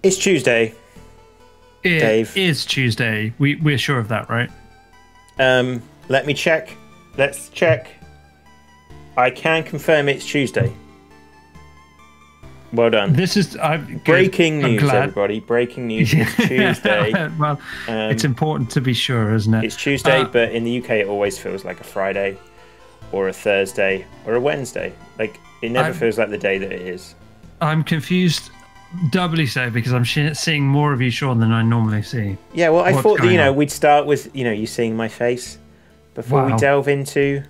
It's Tuesday. Dave. It is Tuesday. We're sure of that, right? Let me check. Let's check. I can confirm it's Tuesday. Well done. This is breaking news, everybody. Breaking news. It's Tuesday. Well, it's important to be sure, isn't it? It's Tuesday, but in the UK, it always feels like a Friday, or a Thursday, or a Wednesday. Like it never feels like the day that it is. I'm confused, doubly so, because I'm seeing more of you, Sean, than I normally see. Yeah, well, I thought that, we'd start with you seeing my face before we delve into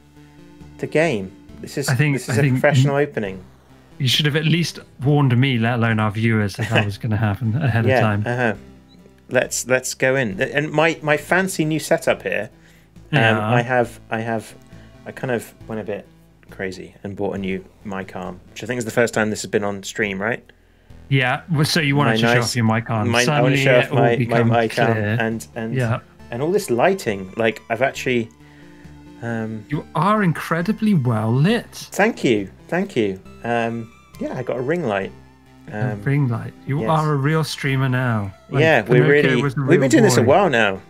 the game. This is a professional opening. You should have at least warned me, let alone our viewers, that that was going to happen ahead of time. Let's go in. And my fancy new setup here. I kind of went a bit crazy and bought a new mic arm, which I think is the first time this has been on stream, right? Yeah. Well, so you wanted to show off your mic arm. I want to show off my mic arm and all this lighting. Like I've actually. You are incredibly well lit. Thank you. I got a ring light. A ring light. You are a real streamer now. We've been doing this a while now.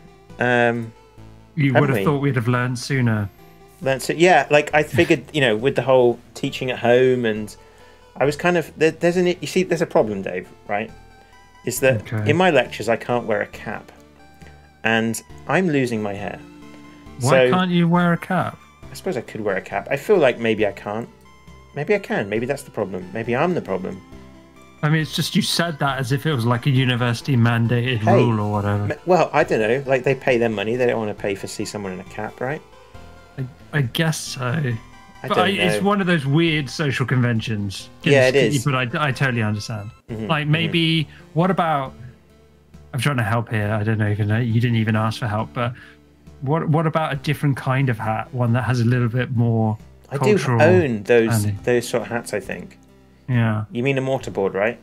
You would have thought we'd have learned sooner. I figured, with the whole teaching at home, and I was kind of there's a problem, Dave, right? Is that in my lectures I can't wear a cap, and I'm losing my hair. Why can't you wear a cap? I suppose I could wear a cap. I feel like maybe I can't. Maybe I can. Maybe that's the problem. Maybe I'm the problem. I mean, it's just you said that as if it was like a university mandated rule or whatever. Well, I don't know. Like they pay their money. They don't want to pay for see someone in a cap, right? I guess so. I don't know. It's one of those weird social conventions. Yeah, it is. But I totally understand. Like maybe, what about? I'm trying to help here. I don't know even know. You didn't even ask for help, but what about a different kind of hat? One that has a little bit more. I do own those sort of hats, I think. Yeah. You mean a mortarboard, right?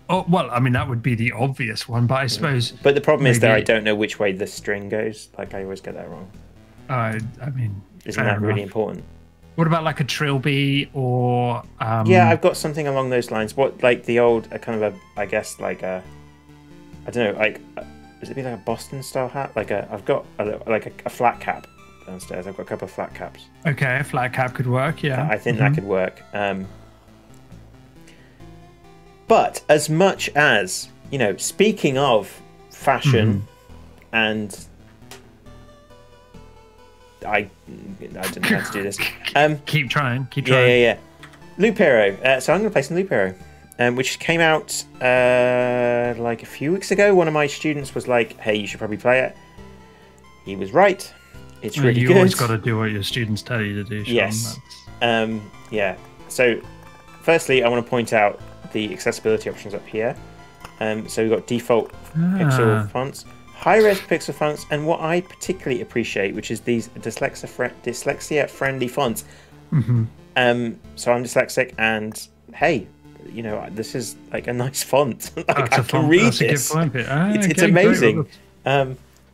Oh well, I mean that would be the obvious one, but I suppose. But the problem is that I don't know which way the string goes. Like I always get that wrong. I mean, isn't that really important? What about like a trilby or? Yeah, I've got something along those lines. What like the old kind of I guess like a, I don't know, like does it be like a Boston style hat? I've got a flat cap downstairs. I've got a couple of flat caps. Okay, a flat cap could work. Yeah, I think that could work. But as much as speaking of fashion, and I don't know how to do this. Keep trying. Yeah. Loop Hero. So I'm going to play some Loop Hero, which came out like a few weeks ago. One of my students was like, "Hey, you should probably play it." He was right. It's really good. You always got to do what your students tell you to do, Sean. Yes. Yeah. So, firstly, I want to point out the accessibility options up here. So we've got default pixel fonts, high-res pixel fonts, and what I particularly appreciate, which is these dyslexia-friendly fonts. So I'm dyslexic, and hey, this is like a nice font. I can read this. It's amazing.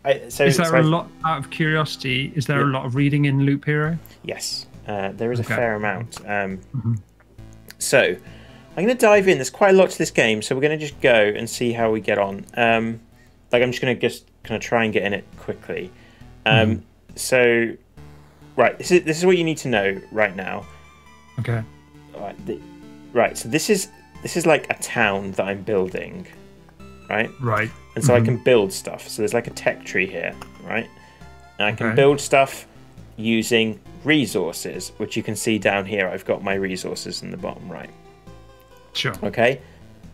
Is there a lot, out of curiosity, is there a lot of reading in Loop Hero? Yes, there is a fair amount. So I'm going to dive in. There's quite a lot to this game, so we're going to just go and see how we get on. I'm just going to kind of try and get in it quickly. So, right, this is what you need to know right now. Okay. Right. So this is like a town that I'm building, right? Right. And so I can build stuff. So there's like a tech tree here, right? And I can build stuff using resources, which you can see down here. I've got my resources in the bottom right. Sure. Okay.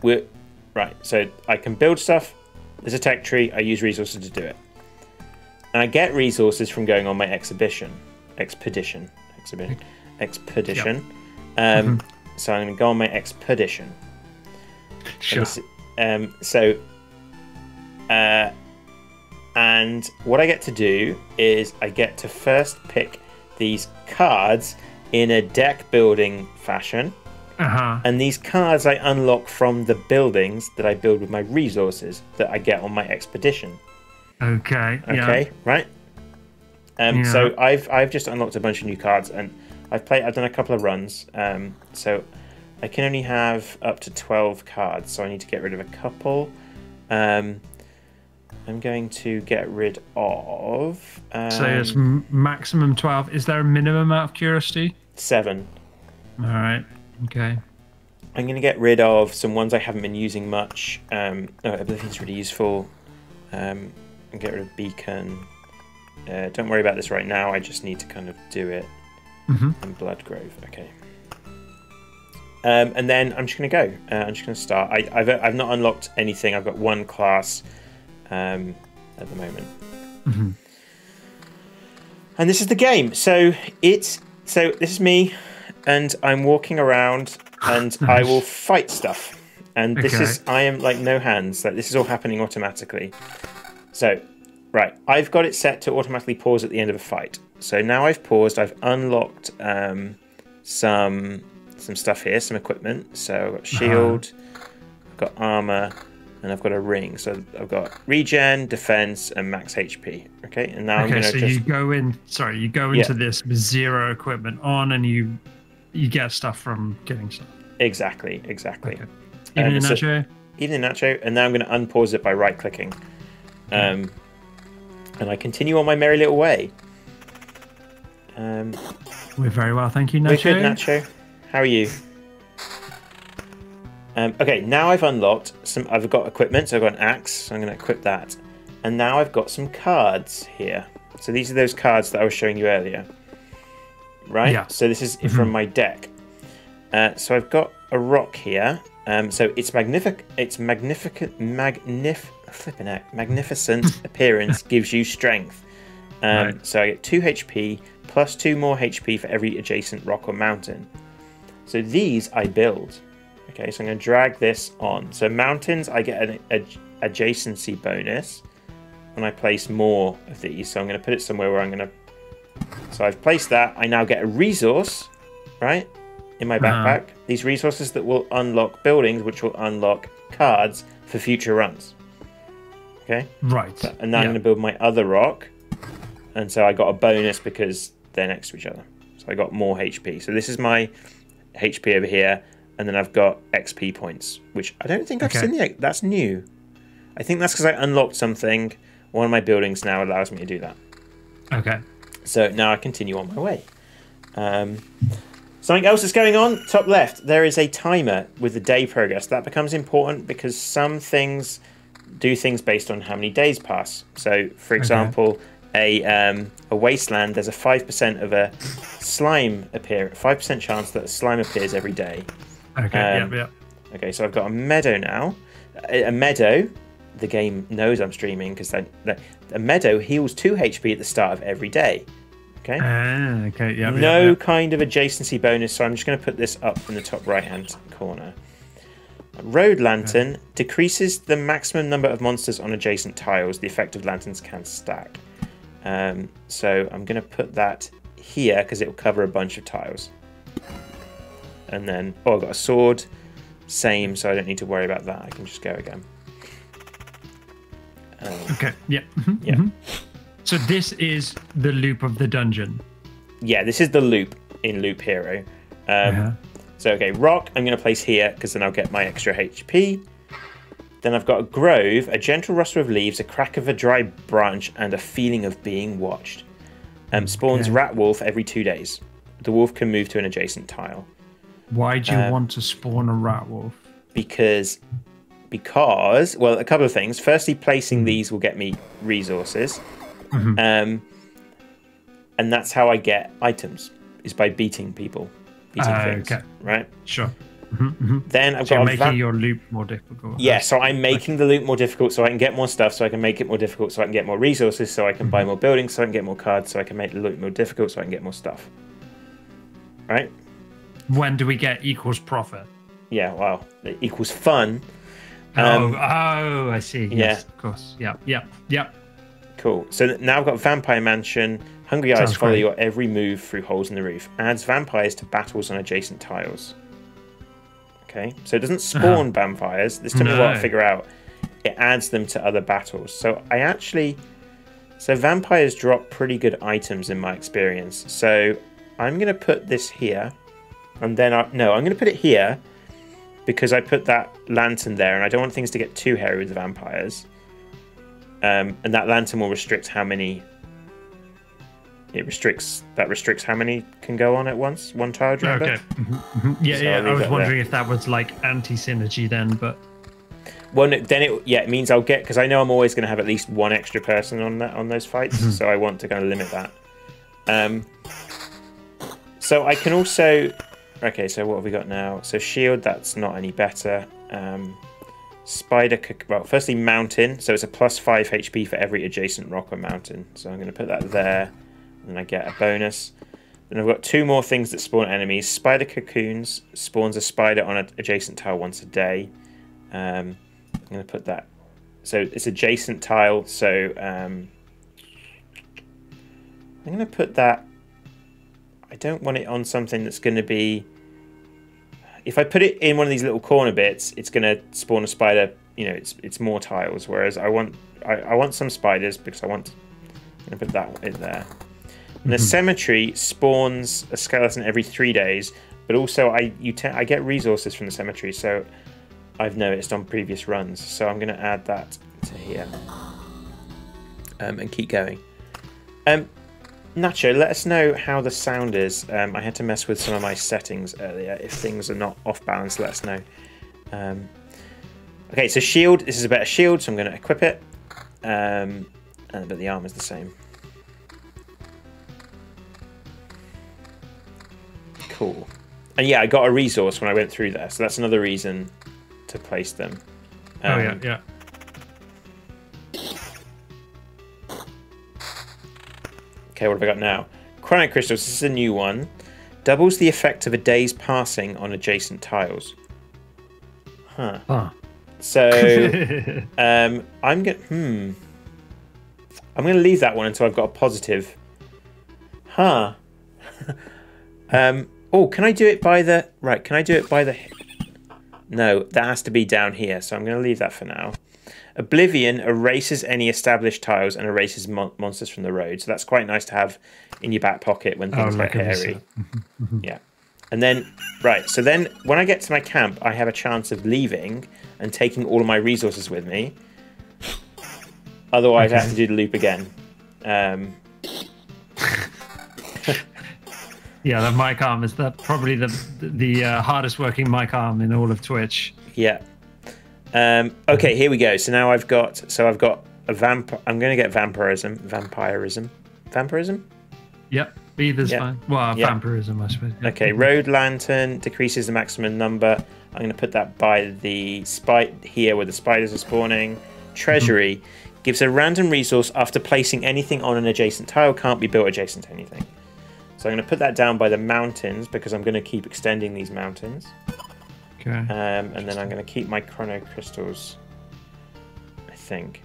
Right. So I can build stuff. There's a tech tree. I use resources to do it. And I get resources from going on my expedition. Yep. So I'm going to go on my expedition. Sure. And what I get to do is I get to first pick these cards in a deck building fashion. And these cards I unlock from the buildings that I build with my resources that I get on my expedition. Okay. Right. So I've just unlocked a bunch of new cards, and I've done a couple of runs. So I can only have up to 12 cards, so I need to get rid of a couple. I'm going to get rid of... so it's maximum 12. Is there a minimum out of curiosity? 7. All right. Okay. I'm going to get rid of some ones I haven't been using much. Oblivion's really useful. And get rid of Beacon. Don't worry about this right now. I just need to kind of do it. And Bloodgrove. Okay. And then I'm just going to go. I'm just going to start. I've not unlocked anything. I've got one class at the moment. And this is the game. So this is me, and I'm walking around, and I will fight stuff. And this is I am like no hands. Like this is all happening automatically. So, right, I've got it set to automatically pause at the end of a fight. So now I've paused. I've unlocked some stuff here, some equipment. So I've got shield, I've got armor, and I've got a ring. So I've got regen, defense, and max HP. Okay, and now I'm going to so you go in. Sorry, you go into this with 0 equipment on, and you get stuff from getting stuff. Exactly. Okay. Even in Nacho. Even in Nacho, and now I'm going to unpause it by right-clicking, and I continue on my merry little way. We're very well, thank you, Nacho. We're good, Nacho. How are you? Okay, now I've unlocked some. I've got equipment, so I've got an axe. So I'm going to equip that, and now I've got some cards here. So these are those cards that I was showing you earlier, right? Yeah. So this is from my deck. So I've got a rock here. So its magnificent appearance gives you strength. So I get 2 HP plus 2 more HP for every adjacent rock or mountain. So these I build. Okay, so I'm going to drag this on. So mountains, I get an adjacency bonus when I place more of these. So I'm going to put it somewhere where I'm going to... So I've placed that. I now get a resource, right, in my backpack. These resources that will unlock buildings, which will unlock cards for future runs. Okay? Right. So, and now I'm going to build my other rock. And so I got a bonus because they're next to each other. So I got more HP. So this is my HP over here. And then I've got XP points, which I don't think I've seen yet. That's new. I think that's because I unlocked something. One of my buildings now allows me to do that. Okay. So now I continue on my way. Something else is going on. Top left, there is a timer with the day progress. That becomes important because some things do things based on how many days pass. So, for example, a wasteland, there's a 5% of a slime appear, 5% chance that a slime appears every day. Okay. Okay, so I've got a meadow now. A meadow, the game knows I'm streaming because a meadow heals 2 HP at the start of every day. Okay. No kind of adjacency bonus, so I'm just going to put this up in the top right-hand corner. Road lantern decreases the maximum number of monsters on adjacent tiles. The effective lanterns can stack. So I'm going to put that here because it will cover a bunch of tiles. And then, I've got a sword. Same, so I don't need to worry about that. I can just go again. So this is the loop of the dungeon. Yeah, this is the loop in Loop Hero. So, okay, rock I'm going to place here because then I'll get my extra HP. Then I've got a grove, a gentle rustle of leaves, a crack of a dry branch, and a feeling of being watched. Spawns rat wolf every 2 days. The wolf can move to an adjacent tile. Why do you want to spawn a rat wolf? Because, well, a couple of things. Firstly, placing these will get me resources. And that's how I get items, is by beating people. Things, right? Sure. Then I've got making your loop more difficult. Yeah, so I'm making the loop more difficult so I can get more stuff, so I can make it more difficult so I can get more resources, so I can buy more buildings, so I can get more cards, so I can make the loop more difficult so I can get more stuff. Right? When do we get equals profit? Yeah, well, it equals fun. I see. Yes, of course. Yeah. Cool. So now I've got Vampire Mansion. Hungry Eyes follow your every move through holes in the roof. Adds vampires to battles on adjacent tiles. Okay, so it doesn't spawn vampires. This took me a while to figure out. It adds them to other battles. So vampires drop pretty good items in my experience. So I'm going to put this here. And then I'm going to put it here. because I put that lantern there, and I don't want things to get too hairy with the vampires. And that lantern will restrict how many. It restricts how many can go on at once. One tile, do you remember? Okay. Yeah, so yeah. I was wondering if that was like anti-synergy then, but. Well, then it means I'll get, because I know I'm always going to have at least one extra person on those fights, so I want to kind of limit that. So I can also. Okay, so what have we got now? So shield, that's not any better. Spider, well, firstly mountain. So it's a +5 HP for every adjacent rock or mountain. So I'm going to put that there, and I get a bonus. Then I've got 2 more things that spawn enemies. Spider cocoons spawns a spider on an adjacent tile once a day. I'm going to put that. So it's adjacent tile. So I'm going to put that. I don't want it on something that's going to be. If I put it in one of these little corner bits, it's going to spawn a spider. You know, it's more tiles. Whereas I want some spiders because I'm going to put that in there. And the cemetery spawns a skeleton every 3 days, but also I get resources from the cemetery. So I've noticed on previous runs. So I'm going to add that to here and keep going. Nacho, let us know how the sound is. I had to mess with some of my settings earlier. If things are not off balance, let us know. Okay, so shield. This is a better shield, so I'm going to equip it. But the armor's the same. Cool. And yeah, I got a resource when I went through there, so that's another reason to place them. Yeah. Okay, what have I got now? Chronic crystals. This is a new one. Doubles the effect of a day's passing on adjacent tiles. Huh. So I'm gonna leave that one until I've got a positive. Oh, can I do it by the right? Can I do it by the? No, that has to be down here. So I'm going to leave that for now. Oblivion erases any established tiles and erases monsters from the road. So that's quite nice to have in your back pocket when things get hairy. Yeah. And then, right, so then when I get to my camp, I have a chance of leaving and taking all of my resources with me. Otherwise, I have to do the loop again. Yeah, the mic arm is probably the hardest working mic arm in all of Twitch. Yeah. Okay, here we go. So now I've got a vampire. I'm going to get vampirism. Vampirism? Yep, either's fine. Well, vampirism, I suppose. Yep. Okay, road lantern decreases the maximum number. I'm going to put that by the here where the spiders are spawning. Treasury gives a random resource after placing anything on an adjacent tile. Can't be built adjacent to anything. So I'm going to put that down by the mountains because I'm going to keep extending these mountains. Okay. And then I'm going to keep my chrono crystals. I think.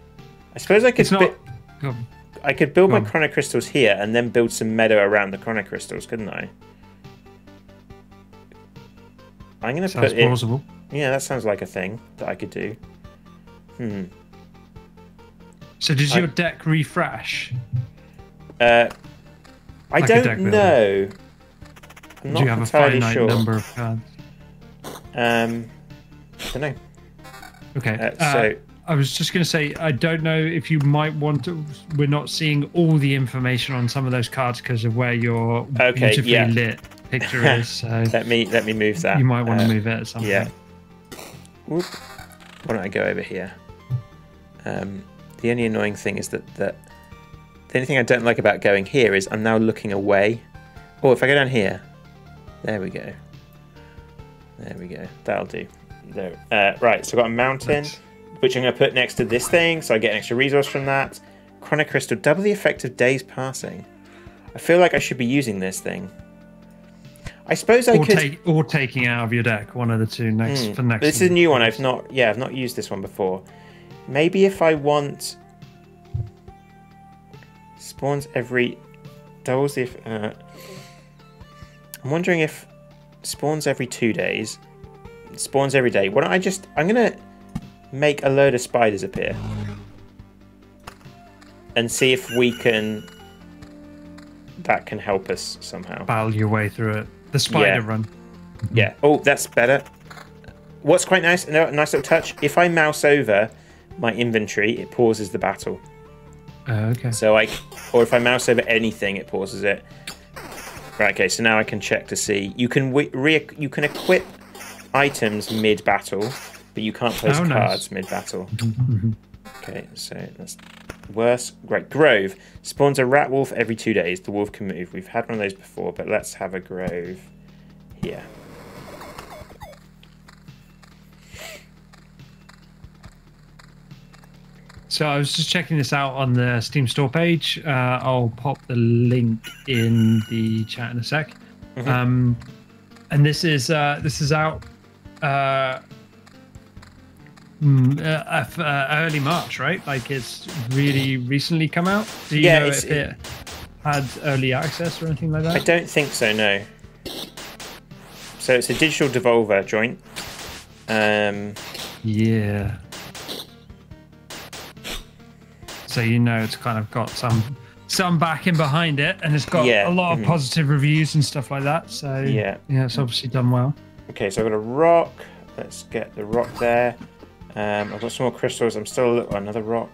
I suppose I could. I could build my chrono crystals here and then build some meadow around the chrono crystals, couldn't I? I'm going to put it. Plausible. Yeah, that sounds like a thing that I could do. So does your deck refresh? I don't know. I'm not do you have entirely a finite sure. number of cards? I don't know. Okay. So I was just going to say, I don't know if you might want to. We're not seeing all the information on some of those cards because of where your beautifully lit picture is. So let me move that. You might want to move it at some point. Whoop. Why don't I go over here? The only annoying thing is that the only thing I don't like about going here is I'm now looking away. Oh, if I go down here, there we go. There we go. That'll do. There. Right, so I've got a mountain, which I'm going to put next to this thing, so I get an extra resource from that. Chrono crystal, double the effect of days passing. I feel like I should be using this thing. I suppose I could. Or taking out of your deck, one of the two next for next. This is a new one. I've not used this one before. Maybe if I want spawns every doubles the. I'm wondering if spawns every 2 days, spawns every day. Why don't I'm gonna make a load of spiders appear and see if that can help us somehow. Battle your way through it. The spider run. Yeah. Oh, that's better. what's quite nice, a nice little touch, if I mouse over my inventory, it pauses the battle. Okay. So or if I mouse over anything, it pauses it. Right, okay, so now I can check to see. You can you can equip items mid-battle, but you can't place cards mid-battle. Okay, so that's worse. Great. Grove. Spawns a rat wolf every 2 days. The wolf can move. We've had one of those before, but let's have a grove here. So I was just checking this out on the Steam store page. I'll pop the link in the chat in a sec. And this is out early March, right? Like it's really recently come out. Do you know if it had early access or anything like that? I don't think so. No. So it's a digital devolver joint. Yeah. So it's kind of got some backing behind it, and it's got a lot of positive reviews and stuff like that. So yeah, it's obviously done well. Okay, so I've got a rock. Let's get the rock there. I've got some more crystals. I'm still another rock,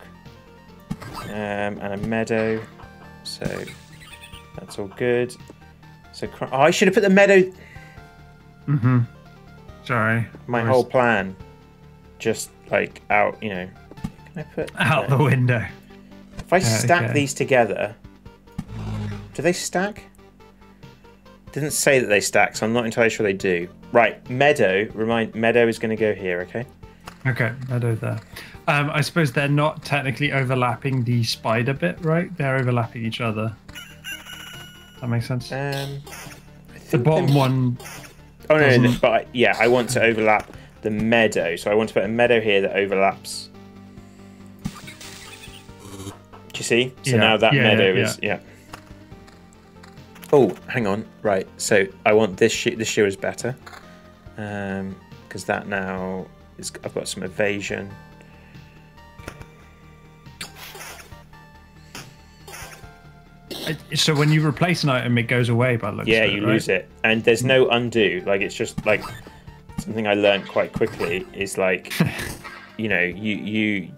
and a meadow. So that's all good. So I should have put the meadow. Sorry. My whole plan, just like out. Can I put out the window? If I stack these together, do they stack? Didn't say that they stack, so I'm not entirely sure they do. Right, meadow. Meadow is going to go here. Okay. Okay, meadow there. I suppose they're not technically overlapping the spider bit, right? They're overlapping each other. That makes sense. The bottom one. Oh no, but I want to overlap the meadow, so I want to put a meadow here that overlaps. Do you see? So now that meadow is Oh, hang on. Right. So I want this shield. This shield is better, because that now is. I've got some evasion. So when you replace an item, it goes away by looks. Yeah, you lose it, and there's no undo. Like it's just like something I learned quite quickly is like, you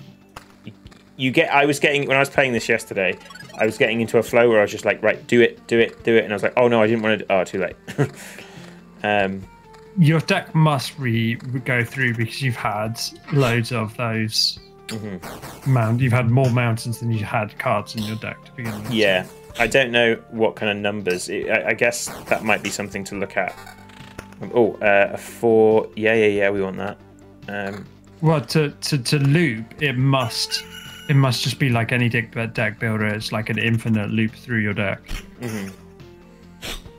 get. I was getting when I was playing this yesterday. I was getting into a flow where I was just like, right, do it, and I was like, oh no, I didn't want to. Oh, too late. Your deck must go through because you've had loads of those. You've had more mountains than you had cards in your deck to begin with. Yeah, I don't know what kind of numbers. I guess that might be something to look at. A 4. Yeah. We want that. Well, to loop, it must just be like any deck builder. It's like an infinite loop through your deck.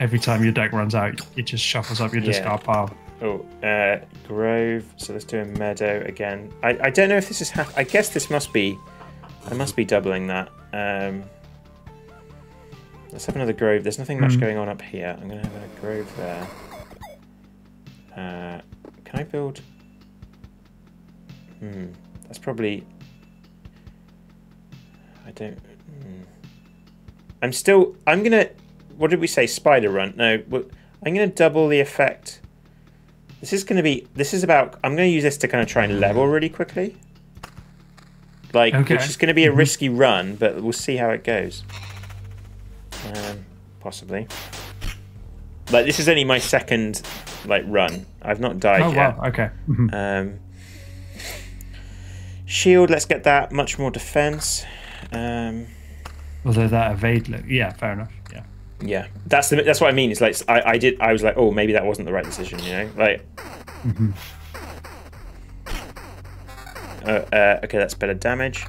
Every time your deck runs out, it just shuffles up your discard pile. Grove. So let's do a meadow again. I don't know if this is. I guess this must be. I must be doubling that. Let's have another grove. There's nothing much going on up here. I'm gonna have a grove there. Can I build? That's probably. I don't. I'm gonna. What did we say? Spider run? No. I'm gonna double the effect. This is about. I'm gonna use this to kind of try and level really quickly. Which is gonna be a risky run, but we'll see how it goes. Possibly. Like this is only my second run. I've not died yet. Oh wow. Okay. Shield. Let's get that. Much more defense. Although that evade look, fair enough. Yeah, that's what I mean. It's like I was like, oh, maybe that wasn't the right decision, like. Okay, that's better damage.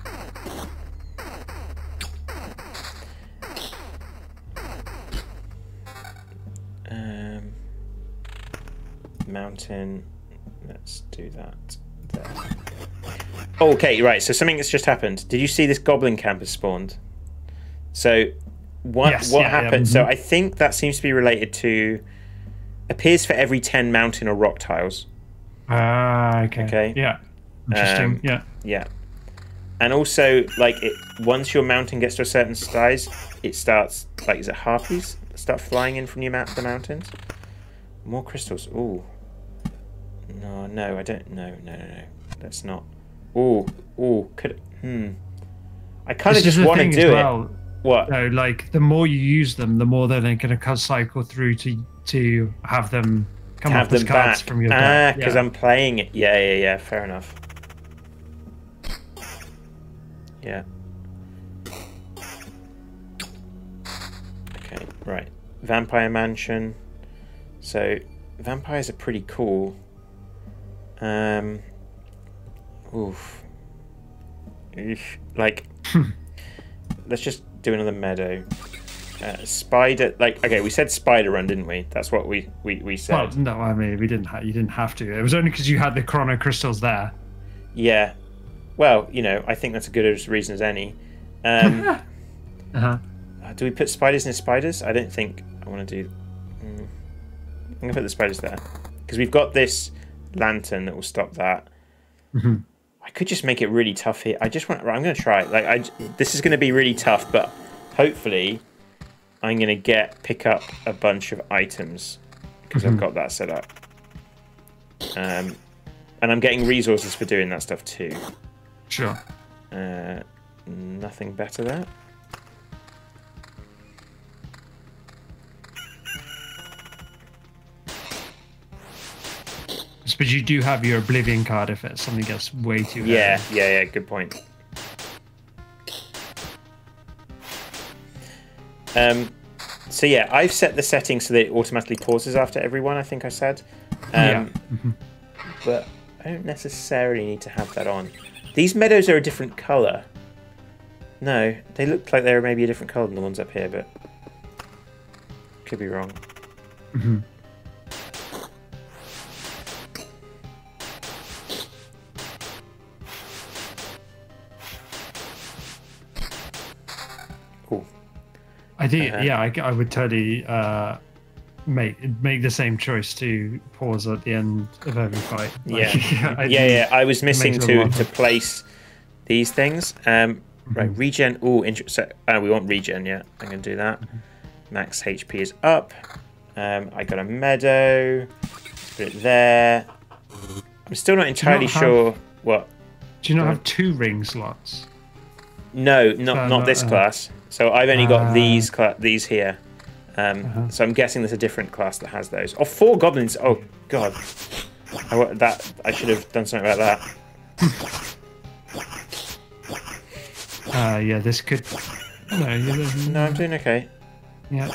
Mountain. Let's do that there. Okay, right. So something that's just happened. Did you see this goblin camp has spawned? So what happened? So I think that seems to be related to appears for every 10 mountain or rock tiles. Okay. Yeah. Interesting. Yeah. And also, once your mountain gets to a certain size, it starts is it harpies start flying in from the mountains? More crystals. Ooh. No, I don't. No. That's not. Oh, could. I kind of just want to do it. What? No, like the more you use them, the more they're going to cycle through to have them come off as cards from your deck. Because I'm playing it. Yeah. Fair enough. Yeah. Okay, right. Vampire Mansion. So, vampires are pretty cool. Oof. Like, let's just do another meadow. Spider, like, okay, we said spider run, didn't we? That's what we said. Well, no, I mean, you didn't have to. It was only because you had the chrono crystals there. Yeah. Well, you know, I think that's a good reason as any. Do we put spiders near spiders? I don't think I want to do... I'm going to put the spiders there. Because we've got this lantern that will stop that. I could just make it really tough here. I'm going to try it. Like, this is going to be really tough, but hopefully I'm going to pick up a bunch of items. Because I've got that set up. And I'm getting resources for doing that stuff too. Sure. Nothing better there. But you do have your Oblivion card if something gets way too heavy. Yeah, good point. So yeah, I've set the settings so that it automatically pauses after everyone, I think I said. But I don't necessarily need to have that on. These meadows are a different colour. No, they look like they're maybe a different colour than the ones up here, but could be wrong. I think, I would totally make the same choice to pause at the end of every fight. Like, I was missing to place these things. Right, regen. Oh, interesting. We want regen. Yeah, I'm gonna do that. Max HP is up. I got a meadow. Put it there. I'm still not entirely sure what. Do you not have 2 ring slots? No, not this class. So I've only got these here. So I'm guessing there's a different class that has those. Oh, 4 goblins. Oh god, I should have done something about that. Yeah, this could. No, I'm doing okay. Yeah.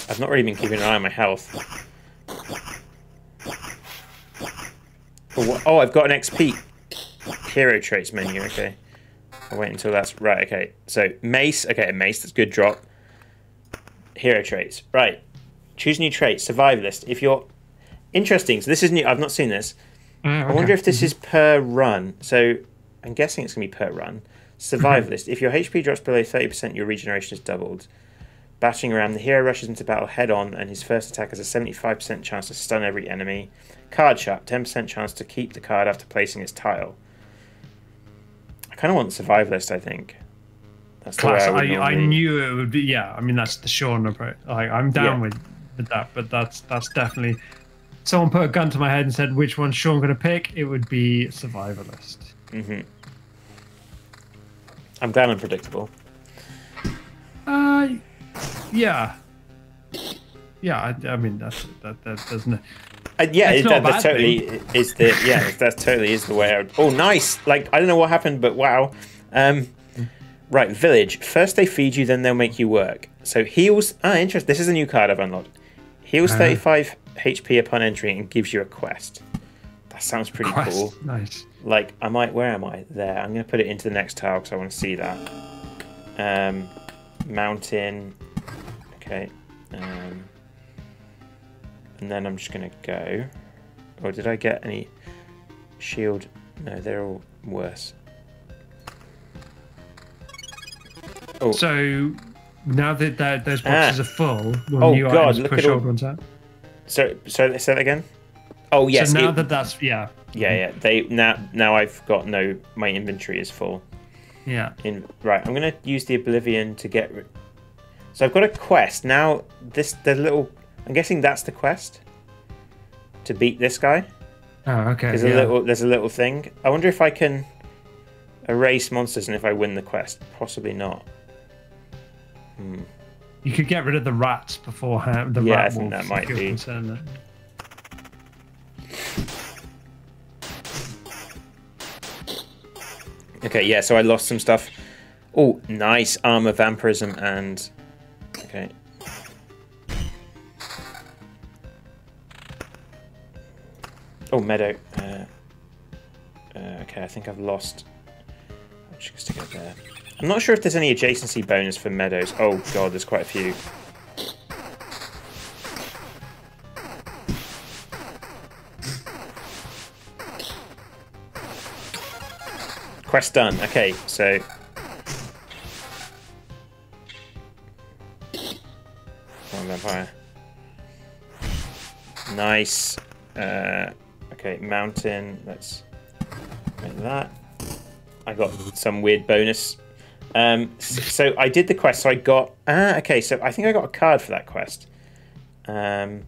I've not really been keeping an eye on my health. Oh, I've got an XP. Hero traits menu, okay. I'll wait until that's... Right, okay. So, mace. Okay, a mace, that's good drop. Hero traits. Right. Choose new trait. Survivalist. If you're... Interesting. So this is new. I've not seen this. Okay. I wonder if this is per run. So, I'm guessing it's going to be per run. Survivalist. If your HP drops below 30%, your regeneration is doubled. Bashing around, the hero rushes into battle head-on, and his first attack has a 75% chance to stun every enemy. Card sharp. 10% chance to keep the card after placing its tile. I kind of want the survivalist, I think. That's the class. way I knew it would be. Yeah, I mean that's the Sean approach. I'm down with that, but that's definitely. Someone put a gun to my head and said, "Which one's Sean going to pick?" It would be survivalist. I'm glad I'm predictable. Yeah. I mean that doesn't. That totally is the that totally is the way I would. Oh, nice! Like I don't know what happened, but wow. Right, village. First they feed you, then they'll make you work. So heals. Interesting. This is a new card I've unlocked. Heals 35 HP upon entry and gives you a quest. That sounds pretty cool. Nice. Like where am I? There. I'm going to put it into the next tile because I want to see that. Mountain. Okay. And then I'm just going to go. Or did I get any shield? No, they're all worse. Oh. So now that those boxes are full, will new items push old ones out? So say that again. Oh yes. So now that's yeah. They now I've got my inventory is full. Yeah. Right. I'm gonna use the Oblivion to get. So I've got a quest now. The little I'm guessing that's the quest to beat this guy. Oh, okay. There's a little thing. I wonder if I can erase monsters and if I win the quest. Possibly not. You could get rid of the rats beforehand. I think that might be. Okay, yeah, so I lost some stuff. Oh, nice. Armor, vampirism, and... Okay. Oh, meadow. Okay, I think I've lost... I'll just stick it there. I'm not sure if there's any adjacency bonus for meadows. Oh, God, there's quite a few. Quest done. Okay, so... Come on, vampire. Nice. Okay, mountain. Let's make that. I got some weird bonus. So I did the quest. So I got... okay, so I think I got a card for that quest. So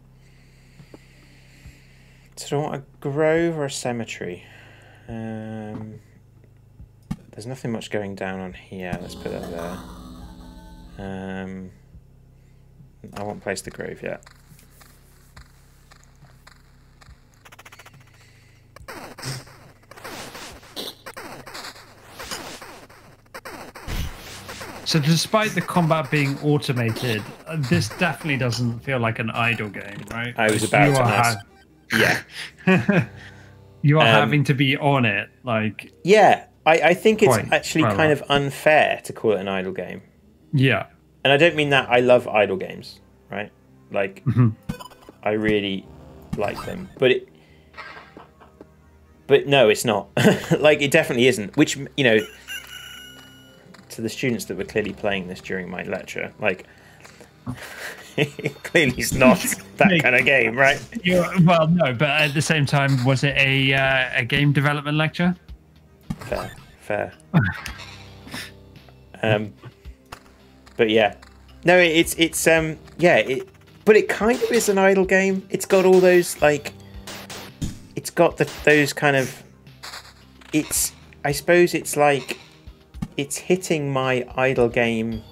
do I want a grove or a cemetery? There's nothing much going down on here. Let's put that there. I won't place the grove yet. So despite the combat being automated, this definitely doesn't feel like an idle game, right? I was about to ask. Yeah. You are having to be on it, like... Yeah, I think it's actually kind of unfair to call it an idle game. Yeah. And I don't mean that. I love idle games, right? Like, I really like them. But no, it's not. Like, it definitely isn't. Which, you know, to the students that were clearly playing this during my lecture, like, clearly it's not that kind of game, right? Well, no, but at the same time, was it a game development lecture? Fair. But yeah, no, but it kind of is an idle game. It's got all those, like, it's got those kind of, I suppose it's like, it's hitting my idle game.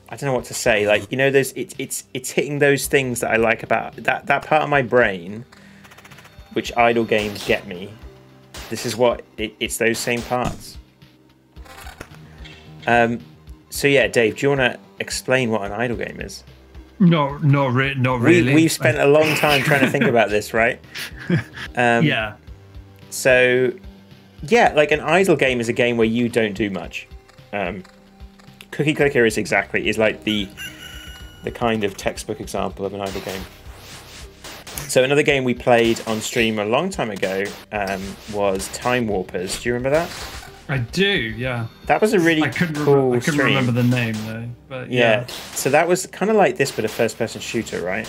I don't know what to say. Like, you know, it's hitting those things that I like about that part of my brain, which idle games get me. This is what it's those same parts. So yeah, Dave, do you want to explain what an idle game is? No, not really. We've spent a long time trying to think about this, right? Yeah. So, yeah, like an idle game is a game where you don't do much. Cookie Clicker is like the kind of textbook example of an idle game. So another game we played on stream a long time ago was Time Warpers. Do you remember that? I do, yeah. That was a really cool I couldn't remember the name though, but yeah. So that was kind of like this, but a first-person shooter, right?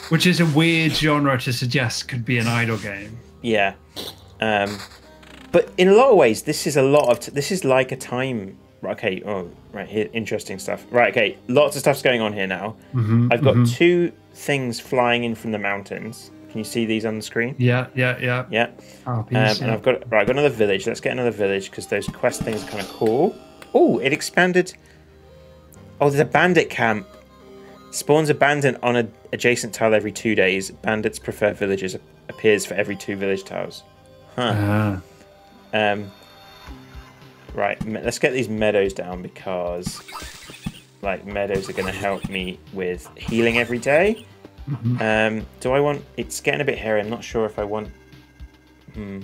Which is a weird genre to suggest could be an idle game. Yeah, but in a lot of ways, this is this is like a time. Okay, oh right here, interesting stuff. Right, okay, lots of stuff's going on here now. I've got two things flying in from the mountains. Can you see these on the screen? Yeah. Oh, and I've got another village. Let's get another village because those quest things are kind of cool. Oh, it expanded. Oh, there's a bandit camp. Spawns a bandit on an adjacent tile every 2 days. Bandits prefer villages. Appears for every 2 village tiles. Huh. Right, let's get these meadows down because, like, meadows are going to help me with healing every day. Do I want... It's getting a bit hairy. I'm not sure if I want... The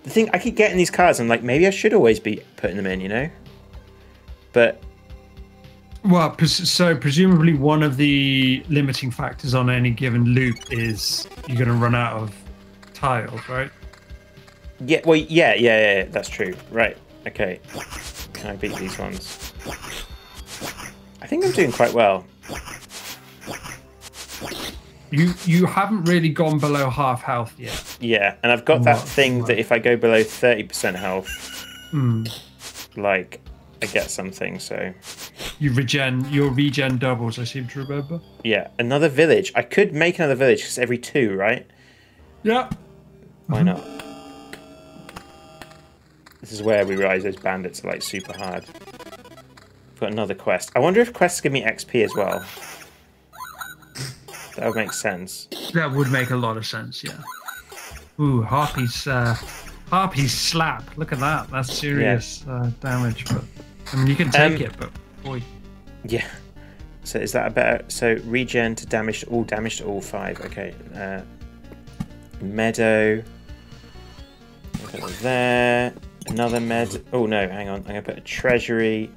thing, I keep getting these cards. I'm like, maybe I should always be putting them in, you know? But... Well, so presumably one of the limiting factors on any given loop is you're going to run out of tiles, right? Yeah, well, yeah, that's true. Right, okay. Can I beat these ones? I think I'm doing quite well. You haven't really gone below half health yet. Yeah, and I've got that thing that if I go below 30% health, like, I get something. So your regen doubles. I seem to remember. Yeah, another village. I could make another village because every 2, right? Yeah. Why not? This is where we realize those bandits are like super hard. Got another quest. I wonder if quests give me XP as well. That would make sense. That would make a lot of sense, yeah. Ooh, Harpy's slap. Look at that. That's serious damage. But I mean, you can take it, but boy. Yeah. So is that a better? So regen to damage to all 5. Okay. Meadow. There. Another meadow. Oh no, hang on. I'm gonna put a treasury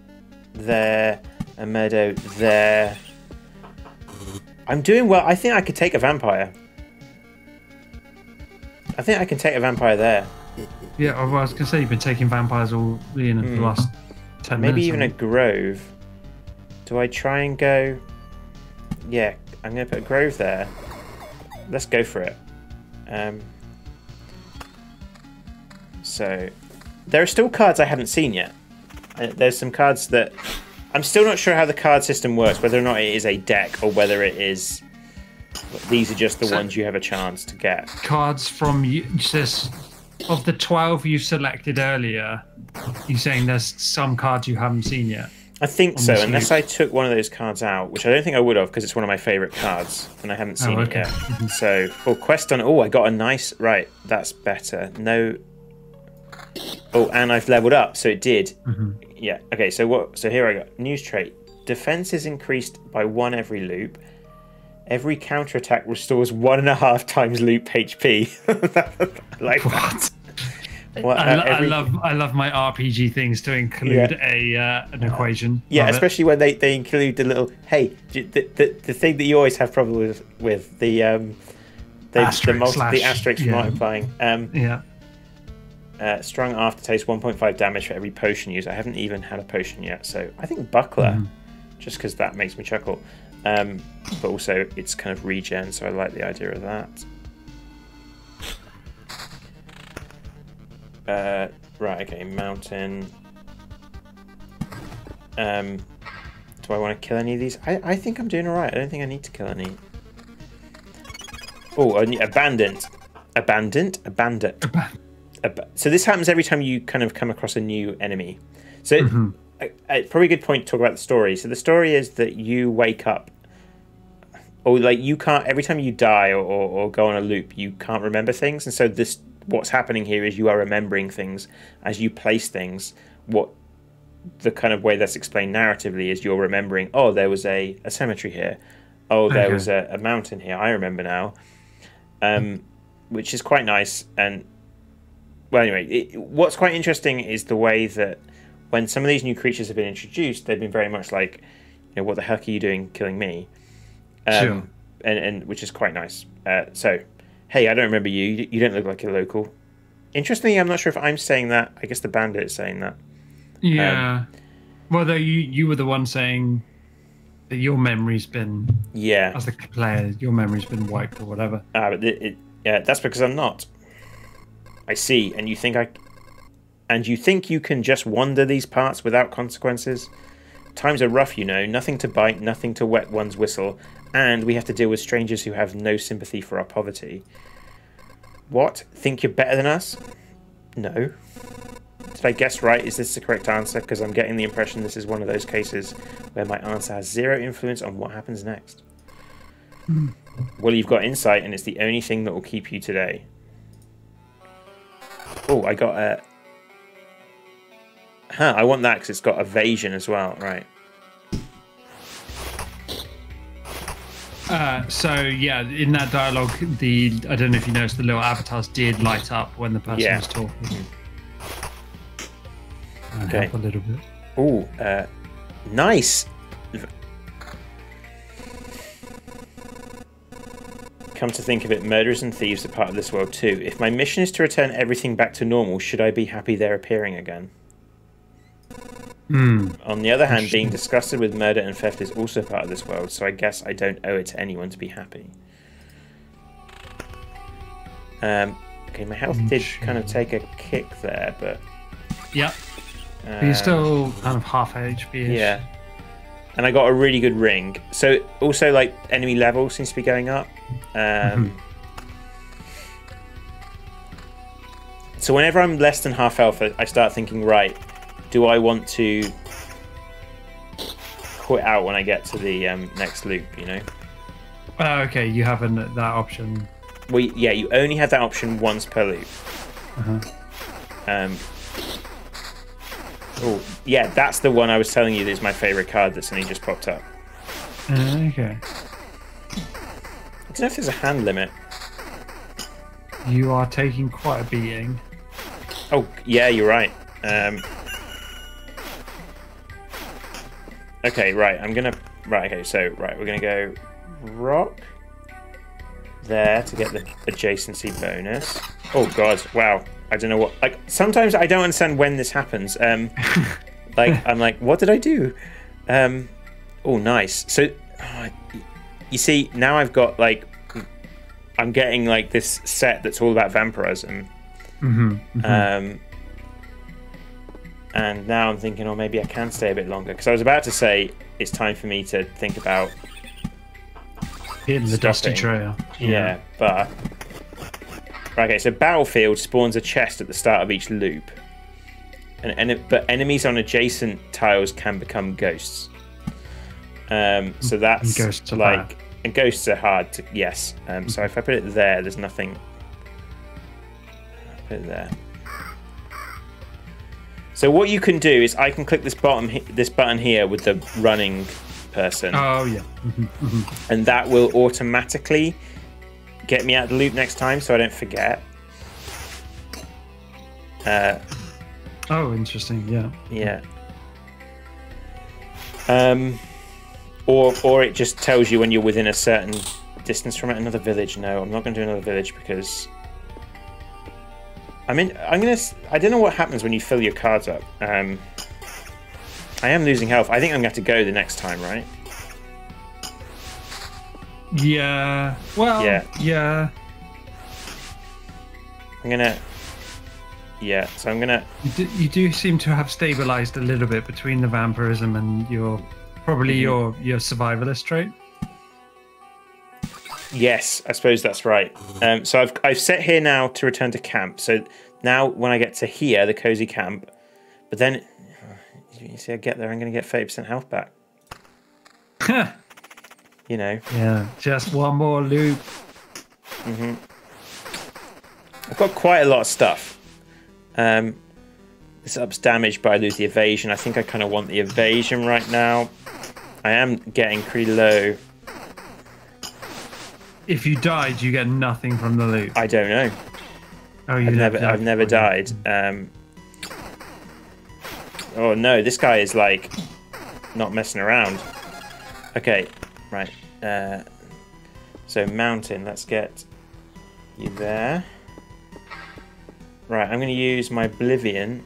there. A meadow there. I'm doing well. I think I could take a vampire. I think I can take a vampire there. Yeah, I was going to say you've been taking vampires all in the last 10 minutes. Maybe even a grove. Do I try and go... Yeah, I'm going to put a grove there. Let's go for it. So, there are still cards I haven't seen yet. There's some cards that... I'm still not sure how the card system works, whether or not it is a deck or whether it is... These are just the ones you have a chance to get. Cards from... Of the 12 you selected earlier, you're saying there's some cards you haven't seen yet? I think so, unless I took one of those cards out, which I don't think I would have because it's one of my favourite cards and I haven't seen it yet. So, quest on... Oh, I got a nice... Right, that's better. No... Oh, and I've leveled up, so it did. Yeah, okay, so what? So here I go. News trait. Defense is increased by 1 every loop. Every counterattack restores 1.5 times loop HP. Like what? That. Well, I love my RPG things to include an equation. Yeah, especially when they include the little the thing that you always have trouble with the asterisk multiplying. Strong aftertaste, 1.5 damage for every potion used. I haven't even had a potion yet, so I think Buckler, just because that makes me chuckle. But also, it's kind of regen, so I like the idea of that. Right, okay, mountain. Do I want to kill any of these? I think I'm doing alright. I don't think I need to kill any. Oh, abandoned. So this happens every time you kind of come across a new enemy. So probably a good point to talk about the story. So the story is that you wake up, or like you can't, every time you die or go on a loop, you can't remember things. And so what's happening here is you are remembering things as you place things. What the kind of way that's explained narratively is you're remembering, oh, there was a cemetery here. Oh, there was a mountain here. I remember now. Which is quite nice. And well, anyway, what's quite interesting is the way that when some of these new creatures have been introduced, they've been very much like, what the heck are you doing killing me? Sure. And which is quite nice. So, hey, I don't remember you. You don't look like a local. Interestingly, I'm not sure if I'm saying that. I guess the bandit is saying that. Yeah. Well, though you were the one saying that your memory's been... Yeah. As the player, your memory's been wiped or whatever. But that's because I'm not. I see, and you think you can just wander these parts without consequences? Times are rough, nothing to bite, nothing to wet one's whistle, and we have to deal with strangers who have no sympathy for our poverty. What? Think you're better than us? No. Did I guess right? Is this the correct answer? Because I'm getting the impression this is one of those cases where my answer has zero influence on what happens next. Well, you've got insight, and it's the only thing that will keep you today. Oh, I got a... I want that because it's got evasion as well, right. So, yeah, in that dialogue, I don't know if you noticed, the little avatars did light up when the person was talking. Okay. Help a little bit. Oh, nice. Come to think of it, murderers and thieves are part of this world too. If my mission is to return everything back to normal, should I be happy they're appearing again? On the other hand, being disgusted with murder and theft is also part of this world, so I guess I don't owe it to anyone to be happy. Okay, my health did kind of take a kick there, but... Yep. But you're still kind of half HP-ish. Yeah. And I got a really good ring. So also like enemy level seems to be going up. So whenever I'm less than half health, I start thinking, right, do I want to quit out when I get to the next loop, you know? Okay, you have that option. Well, yeah, you only have that option once per loop. Oh, yeah, that's the one I was telling you that is my favourite card that suddenly just popped up. Okay. I don't know if there's a hand limit. You are taking quite a beating. Oh, yeah, you're right. Okay, right, we're gonna go rock there to get the adjacency bonus. Oh god, wow. I don't know what, like, sometimes I don't understand when this happens. Like, I'm like, what did I do? Oh, nice. So, you see, now I've got, like, I'm getting, like, this set that's all about vampirism. And now I'm thinking, oh, maybe I can stay a bit longer. Because I was about to say, it's time for me to think about hitting the dusty trail. Yeah, but... Okay, so Battlefield spawns a chest at the start of each loop. But enemies on adjacent tiles can become ghosts. So that's and ghosts are like... bad. And ghosts are hard to... Yes. So if I put it there, there's nothing... I'll put it there. So what you can do is I can click this button here with the running person. Oh, yeah. And that will automatically get me out of the loop next time so I don't forget. Oh, interesting. Yeah. Yeah. Or it just tells you when you're within a certain distance from it. Another village. No, I'm not going to do another village because... I don't know what happens when you fill your cards up. I am losing health. I think I'm going to have to go the next time, right? Yeah. Well, yeah. I'm going to... Yeah, so I'm going to... You do seem to have stabilized a little bit between the vampirism and your... Probably your survivalist trait. Yes, I suppose that's right. So I've set here now to return to camp. So now when I get to here, the cozy camp, but then you see I get there, I'm going to get 30% health back. You know. Yeah, just one more loop. I've got quite a lot of stuff. This ups damage, but I lose the evasion. I think I kind of want the evasion right now. I am getting pretty low. If you died, you get nothing from the loot. I don't know. Oh, I've never died. Oh no, this guy is like not messing around. Okay, right. So mountain, let's get you there. Right, I'm going to use my Oblivion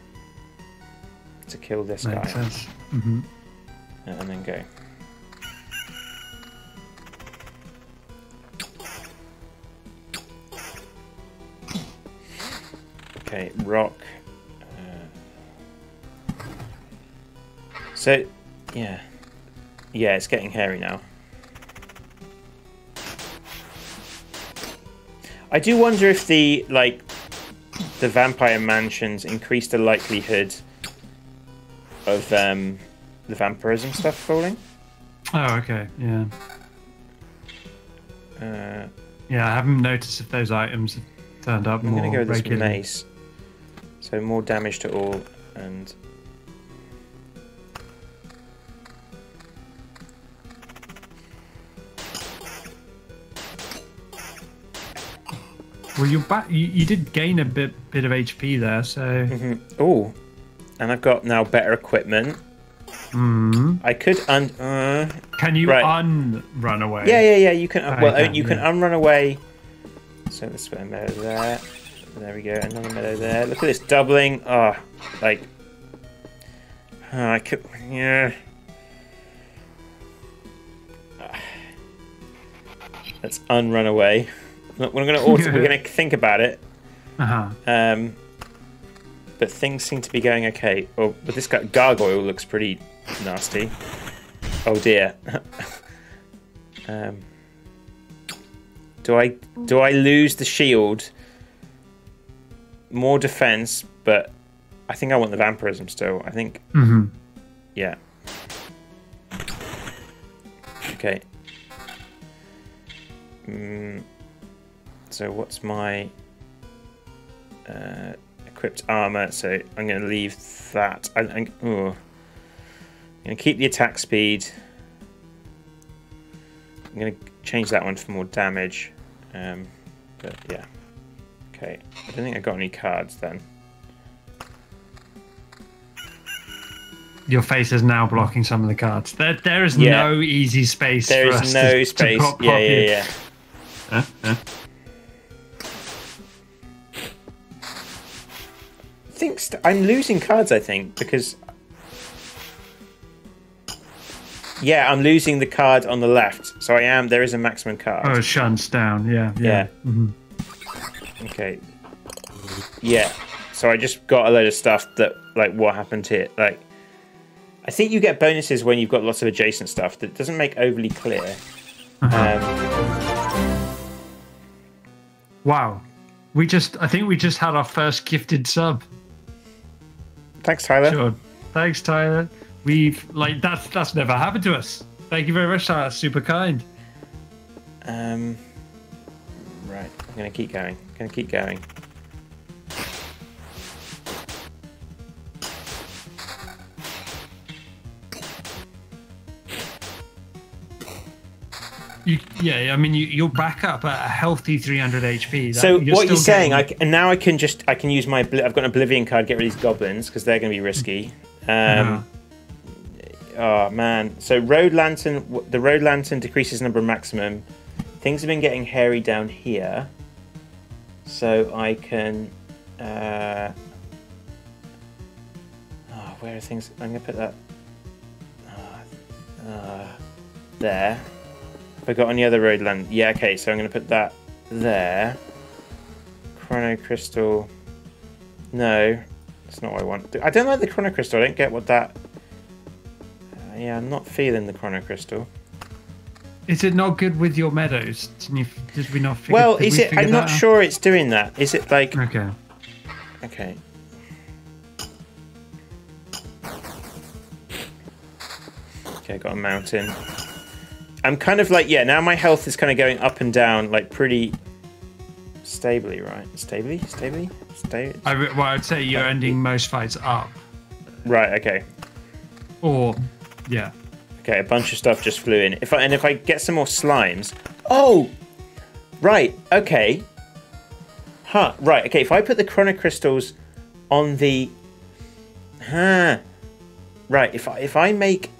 to kill this Makes guy. sense. And then go. Okay, rock. So, yeah. Yeah, it's getting hairy now. I do wonder if the vampire mansions increase the likelihood of the vampirism stuff falling. Oh, okay, yeah. Yeah, I haven't noticed if those items have turned up more regularly. I'm going to go with this mace. So more damage to all, and... Well, you're back. You did gain a bit of HP there, so... Oh, and I've got now better equipment. I could Can you run away? Yeah. You can. You can unrun away. So let's put a meadow there. There we go. Another meadow there. Look at this doubling. Oh, like. I could. Yeah. Let's unrun away. Look, we're gonna think about it. but things seem to be going okay. Oh, but this guy gargoyle looks pretty nasty. Oh dear. Do I lose the shield? More defense, but I think I want the vampirism still. I think. Yeah. Okay. So what's my equipped armor? So I'm going to leave that. I'm going to keep the attack speed. I'm going to change that one for more damage. But yeah. Okay. I don't think I got any cards then. Your face is now blocking some of the cards. There is no easy space. There for is us no to space. pop Yeah. in. I'm losing cards, I think, because... Yeah, I'm losing the card on the left. So there is a maximum card. Oh, shunts down. Yeah. Okay. Yeah. So I just got a load of stuff that, like, what happened here? Like, I think you get bonuses when you've got lots of adjacent stuff that doesn't make overly clear. Wow. I think we just had our first gifted sub. Thanks, Tyler. Sure. Thanks, Tyler. That's never happened to us. Thank you very much, Tyler. That's super kind. Right. I'm going to keep going. You'll back up at a healthy 300 HP. So what you're saying, I can use my. I've got an Oblivion card. Get rid of these goblins because they're going to be risky. Oh man! So Road Lantern. The Road Lantern decreases number of maximum. Things have been getting hairy down here, so I can. Where are things? I'm going to put that. There. Have I got any other Road Lantern? Yeah. Okay. So I'm going to put that there. Chrono Crystal. No, that's not what I want. I don't like the Chrono Crystal. I don't get what that. Yeah, I'm not feeling the Chrono Crystal. Is it not good with your meadows? Did we not figure? Well, is it? I'm not sure it's doing that. Is it like? Okay. Okay. Okay, I got a mountain. I'm kind of like, now my health is kind of going up and down, like pretty stably, right? Stably? I'd say you're ending most fights up. Right. Okay. Or, yeah. Okay, a bunch of stuff just flew in. If I get some more slimes. Oh, right. Okay. Huh. Right. Okay. If I put the chrono crystals on the. Right. If I make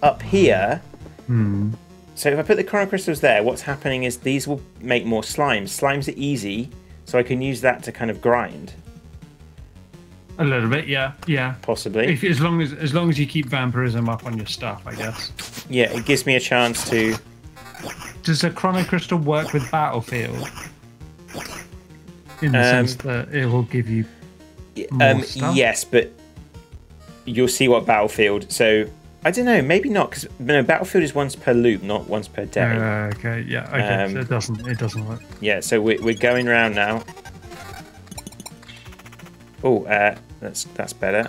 up here. So if I put the chrono crystals there, what's happening is these will make more slimes. Slimes are easy, so I can use that to kind of grind. A little bit, yeah. Possibly. As long as you keep vampirism up on your stuff, I guess. Yeah, it gives me a chance to. Does the chrono crystal work with battlefield? In the sense that it will give you more stuff? Yes, but you'll see what battlefield. So I don't know, maybe not, because battlefield is once per loop, not once per day. Okay, yeah, okay. So it doesn't work. Yeah, so we're going around now. Oh, that's better.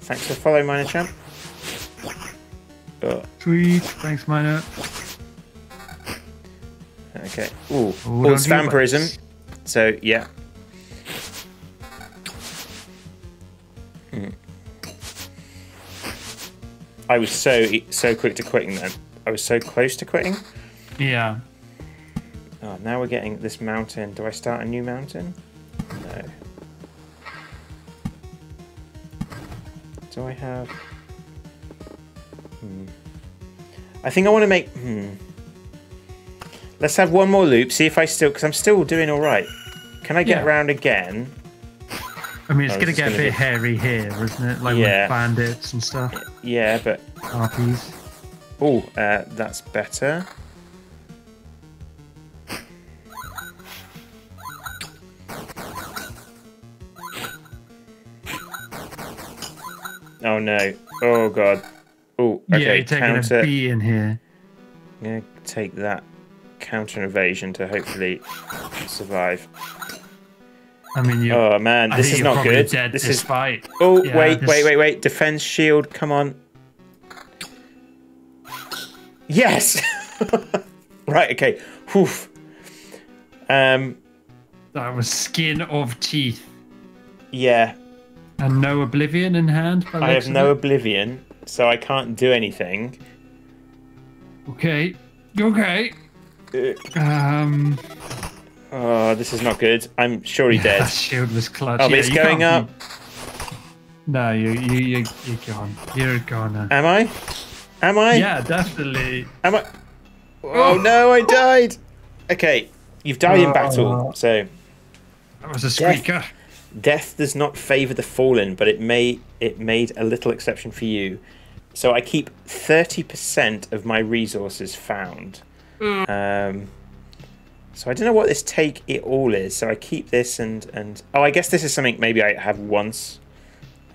Thanks for following, Minor Champ. Oh. Sweet, thanks, Minor. Okay. Ooh, it's vampirism. So yeah. I was so quick to quitting then. I was so close to quitting. Yeah. Oh, now we're getting this mountain. Do I start a new mountain? No. Do I have... I think I want to make... Let's have one more loop. See if I still... Because I'm still doing all right. Can I get around again? I mean, it's going to get a bit hairy here, isn't it? Like with bandits and stuff. Yeah, but... Harpies. Oh, that's better. Oh no. Oh god. Oh, okay. Yeah, you're taking a B in here. I'm gonna take that counter evasion to hopefully survive. I mean, oh man, this is not good. This is fight. Oh yeah, wait! Defense shield, come on. Yes. Right. Okay. Whew. That was skin of teeth. Yeah. And no oblivion in hand. I have no oblivion, so I can't do anything. Okay. Okay. Oh, this is not good. I'm sure he's dead. That shield was clutch. Oh, but it's going up. No, you're gone. You're gone now. Am I? Am I? Yeah, definitely. Am I? Oh no, I died. Okay, you've died in battle, so. That was a squeaker. Death does not favour the fallen, but it made a little exception for you. So I keep 30% of my resources found. So I don't know what this take it all is. So I keep this and oh, I guess this is something maybe I have once.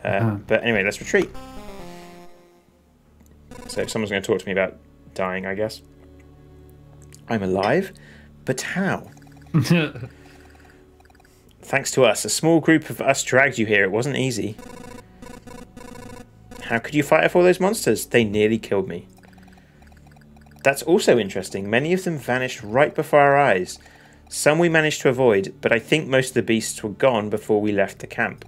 But anyway, let's retreat. So someone's going to talk to me about dying, I guess. I'm alive, but how? Thanks to us, a small group of us dragged you here. It wasn't easy. How could you fight off all those monsters? They nearly killed me. That's also interesting. Many of them vanished right before our eyes. Some we managed to avoid, but I think most of the beasts were gone before we left the camp.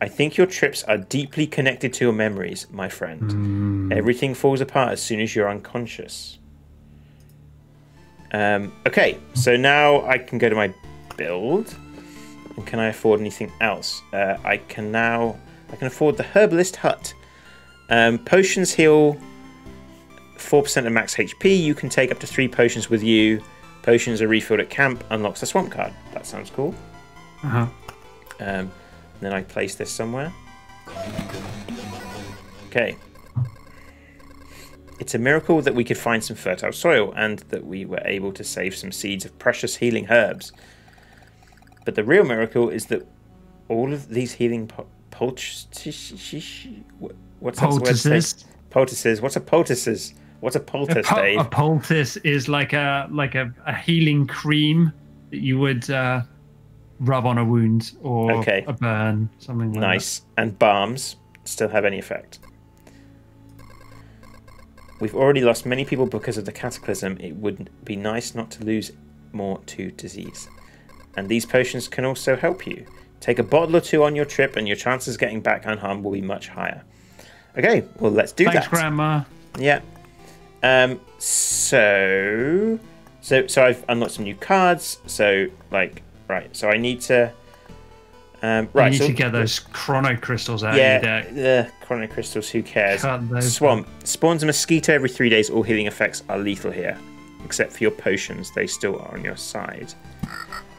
I think your trips are deeply connected to your memories, my friend. Everything falls apart as soon as you're unconscious. Okay, so now I can go to my build. And can I afford anything else? I can afford the Herbalist Hut. Potions heal 4% of max HP. You can take up to 3 potions with you. Potions are refilled at camp. Unlocks the swamp card. That sounds cool. Then I place this somewhere. Okay. It's a miracle that we could find some fertile soil and that we were able to save some seeds of precious healing herbs. But the real miracle is that all of these healing poultices. What's a poultices? What's a poultice, Dave? A poultice is like a healing cream that you would rub on a wound or a burn, something like that. Nice. And balms still have any effect. We've already lost many people because of the cataclysm. It would be nice not to lose more to disease. And these potions can also help you. Take a bottle or 2 on your trip and your chances of getting back unharmed will be much higher. Okay, well, let's do that. Thanks, Grandma. Yeah. So I've unlocked some new cards. So, right. So I need to... right. You need to get those chrono crystals out of your deck. The chrono crystals, who cares? Swamp. Spawns a mosquito every 3 days. All healing effects are lethal here. Except for your potions. They still are on your side.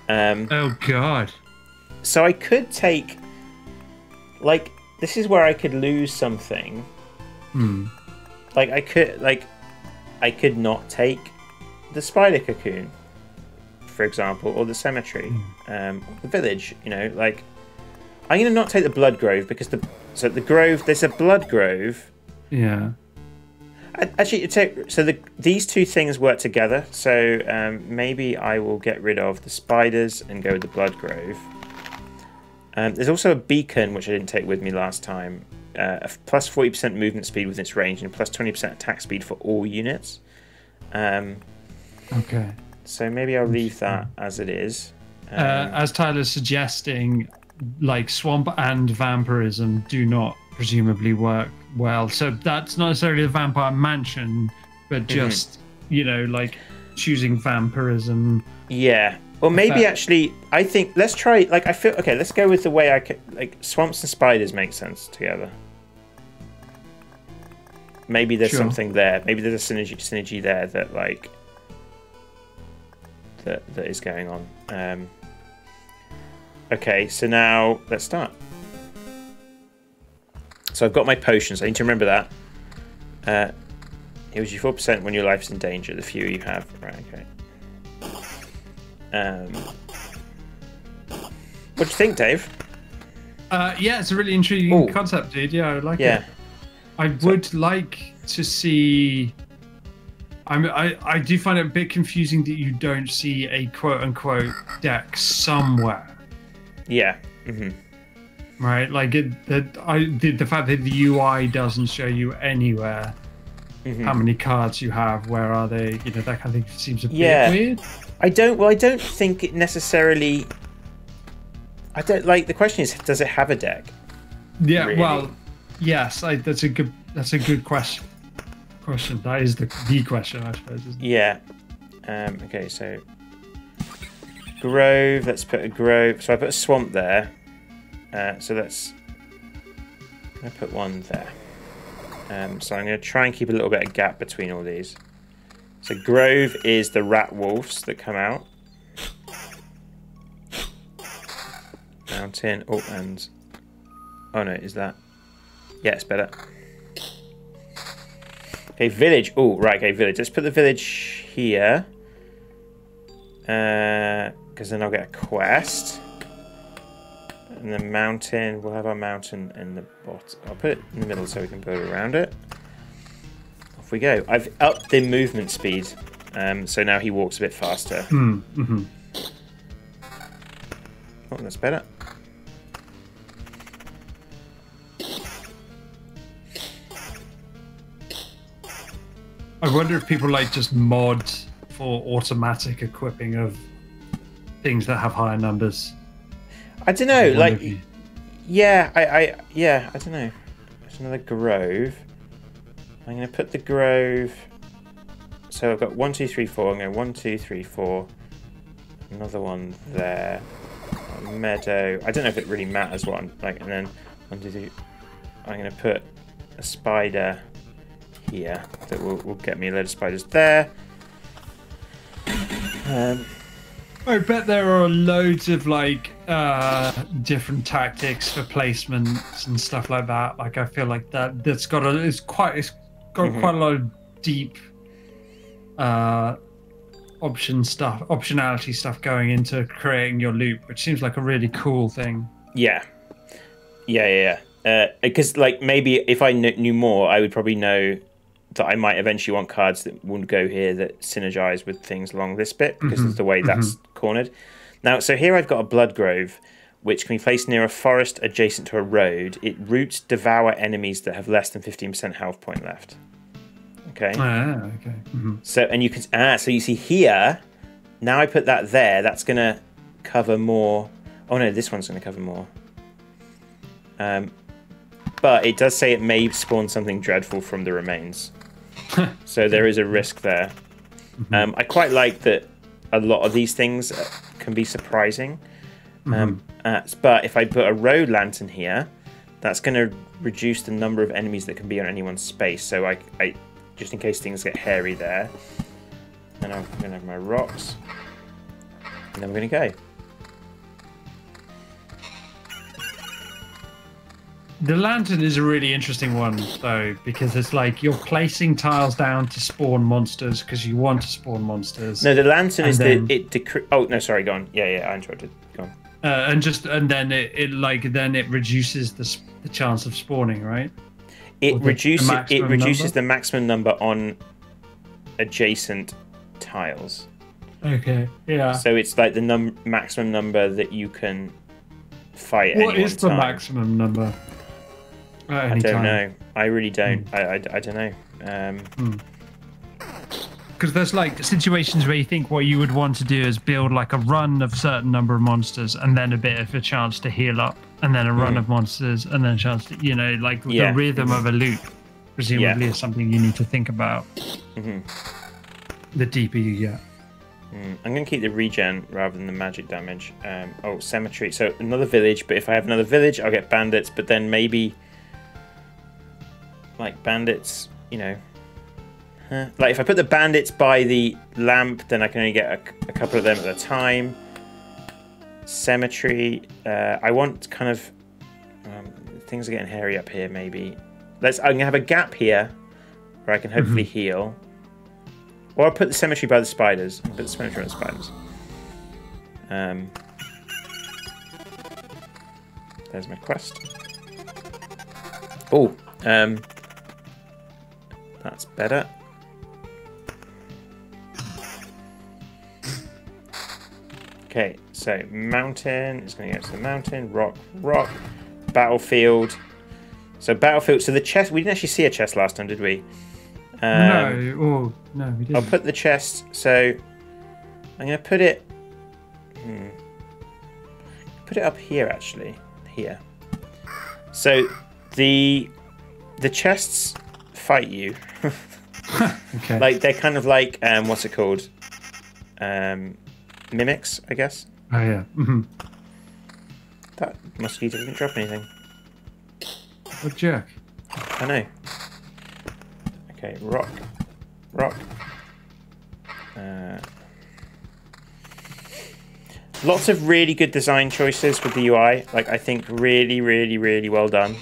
Oh, God. So I could take... this is where I could lose something. I could not take the spider cocoon, for example, or the cemetery, or the village. I'm going to not take the blood grove because the grove, there's a blood grove. Yeah. Actually, these two things work together. So maybe I will get rid of the spiders and go with the blood grove. There's also a beacon which I didn't take with me last time. A plus 40% movement speed within its range and plus 20% attack speed for all units. Okay. So maybe I'll leave that as it is. As Tyler's suggesting, swamp and vampirism do not presumably work well. So that's not necessarily the vampire mansion, but just, choosing vampirism. Yeah. Well, maybe actually, I think, let's try, let's go with the way I could, swamps and spiders make sense together. Maybe there's something there. Maybe there's a synergy there that, that is going on. Okay, so now, let's start. So I've got my potions. I need to remember that. Heals you 4% when your life is in danger. The fewer you have. Right, okay. What do you think, Dave? Yeah, it's a really intriguing concept, dude. Yeah, I like it. I would like to see. I do find it a bit confusing that you don't see a quote unquote deck somewhere. Yeah. Right, like the fact that the UI doesn't show you anywhere how many cards you have, where are they, you know, that kind of thing seems a bit weird. I don't think it necessarily. I don't like. The question is, does it have a deck? Yeah, really? Well, yes, that's a good question. That is the question, I suppose. Isn't it? Yeah. Okay, so Grove. Let's put a Grove. So I put a Swamp there. So let's. I put one there. So I'm going to try and keep a little bit of gap between all these. So Grove is the rat wolves that come out. Mountain. Oh, and oh no, is that? Yeah, it's better. Okay, village. Oh, right. Okay, village. Let's put the village here. Because then I'll get a quest. And the mountain. We'll have our mountain in the bottom. I'll put it in the middle so we can build around it. Off we go. I've upped the movement speed. So now he walks a bit faster. Oh, that's better. I wonder if people like just mod for automatic equipping of things that have higher numbers. I don't know, like, yeah, I don't know. There's another Grove. I'm going to put the Grove. So I've got 1, 2, 3, 4. I'm going 1, 2, 3, 4. Another one there. A meadow. I don't know if it really matters what I'm like. And then 1, 2, 3. I'm going to put a spider here that will get me a load of spiders there. I bet there are loads of like different tactics for placements and stuff like that. Like I feel like that's got quite a lot of deep optionality stuff going into creating your loop, which seems like a really cool thing. Yeah. Because like maybe if I knew more, I would probably know that I might eventually want cards that wouldn't go here that synergize with things along this bit because of the way that's cornered. Now, so here I've got a Blood Grove, which can be placed near a forest adjacent to a road. It roots devour enemies that have less than 15% health point left. Okay. Okay. So and you can so you see here. Now I put that there. That's gonna cover more. Oh no, this one's gonna cover more. But it does say it may spawn something dreadful from the remains. So there is a risk there. I quite like that a lot of these things can be surprising. But if I put a road lantern here, that's going to reduce the number of enemies that can be on anyone's space. So I just in case things get hairy there. Then I'm going to have my rocks. And then we're going to go. The lantern is a really interesting one, though, because it's like you're placing tiles down to spawn monsters because you want to spawn monsters. No, the lantern is oh no, sorry, go on. Yeah, I interrupted. Go on. And then it reduces the chance of spawning, right? It reduces the maximum number on adjacent tiles. Okay. Yeah. So it's like the maximum number that you can fight. What is the maximum number? I don't know. I really don't. I don't know. Because there's like situations where you think what you would want to do is build like a run of certain number of monsters and then a bit of a chance to heal up and then a run of monsters and then a chance to, you know, like the rhythm of a loop presumably is something you need to think about. The deeper you get. I'm going to keep the regen rather than the magic damage. Cemetery. So another village, but if I have another village, I'll get bandits, but then maybe like bandits, you know. Like if I put the bandits by the lamp, then I can only get a couple of them at a time. Cemetery. I want kind of things are getting hairy up here. Maybe I'm gonna have a gap here where I can hopefully heal. Or I'll put the cemetery by the spiders. Put the cemetery on the spiders. there's my quest. Oh, that's better. Okay, so mountain is going to go to the mountain. Rock, rock. Battlefield. So battlefield. So the chest. We didn't actually see a chest last time, did we? No, we didn't. I'll put the chest. So I'm going to put it. Put it up here, actually. Here. So the chests fight you. Okay. Like they're kind of like what's it called? Mimics, I guess. Oh yeah. Mm-hmm. That mosquito didn't drop anything. What jerk? I know. Okay, rock. Rock. Lots of really good design choices with the UI. Like, I think really, really, really well done.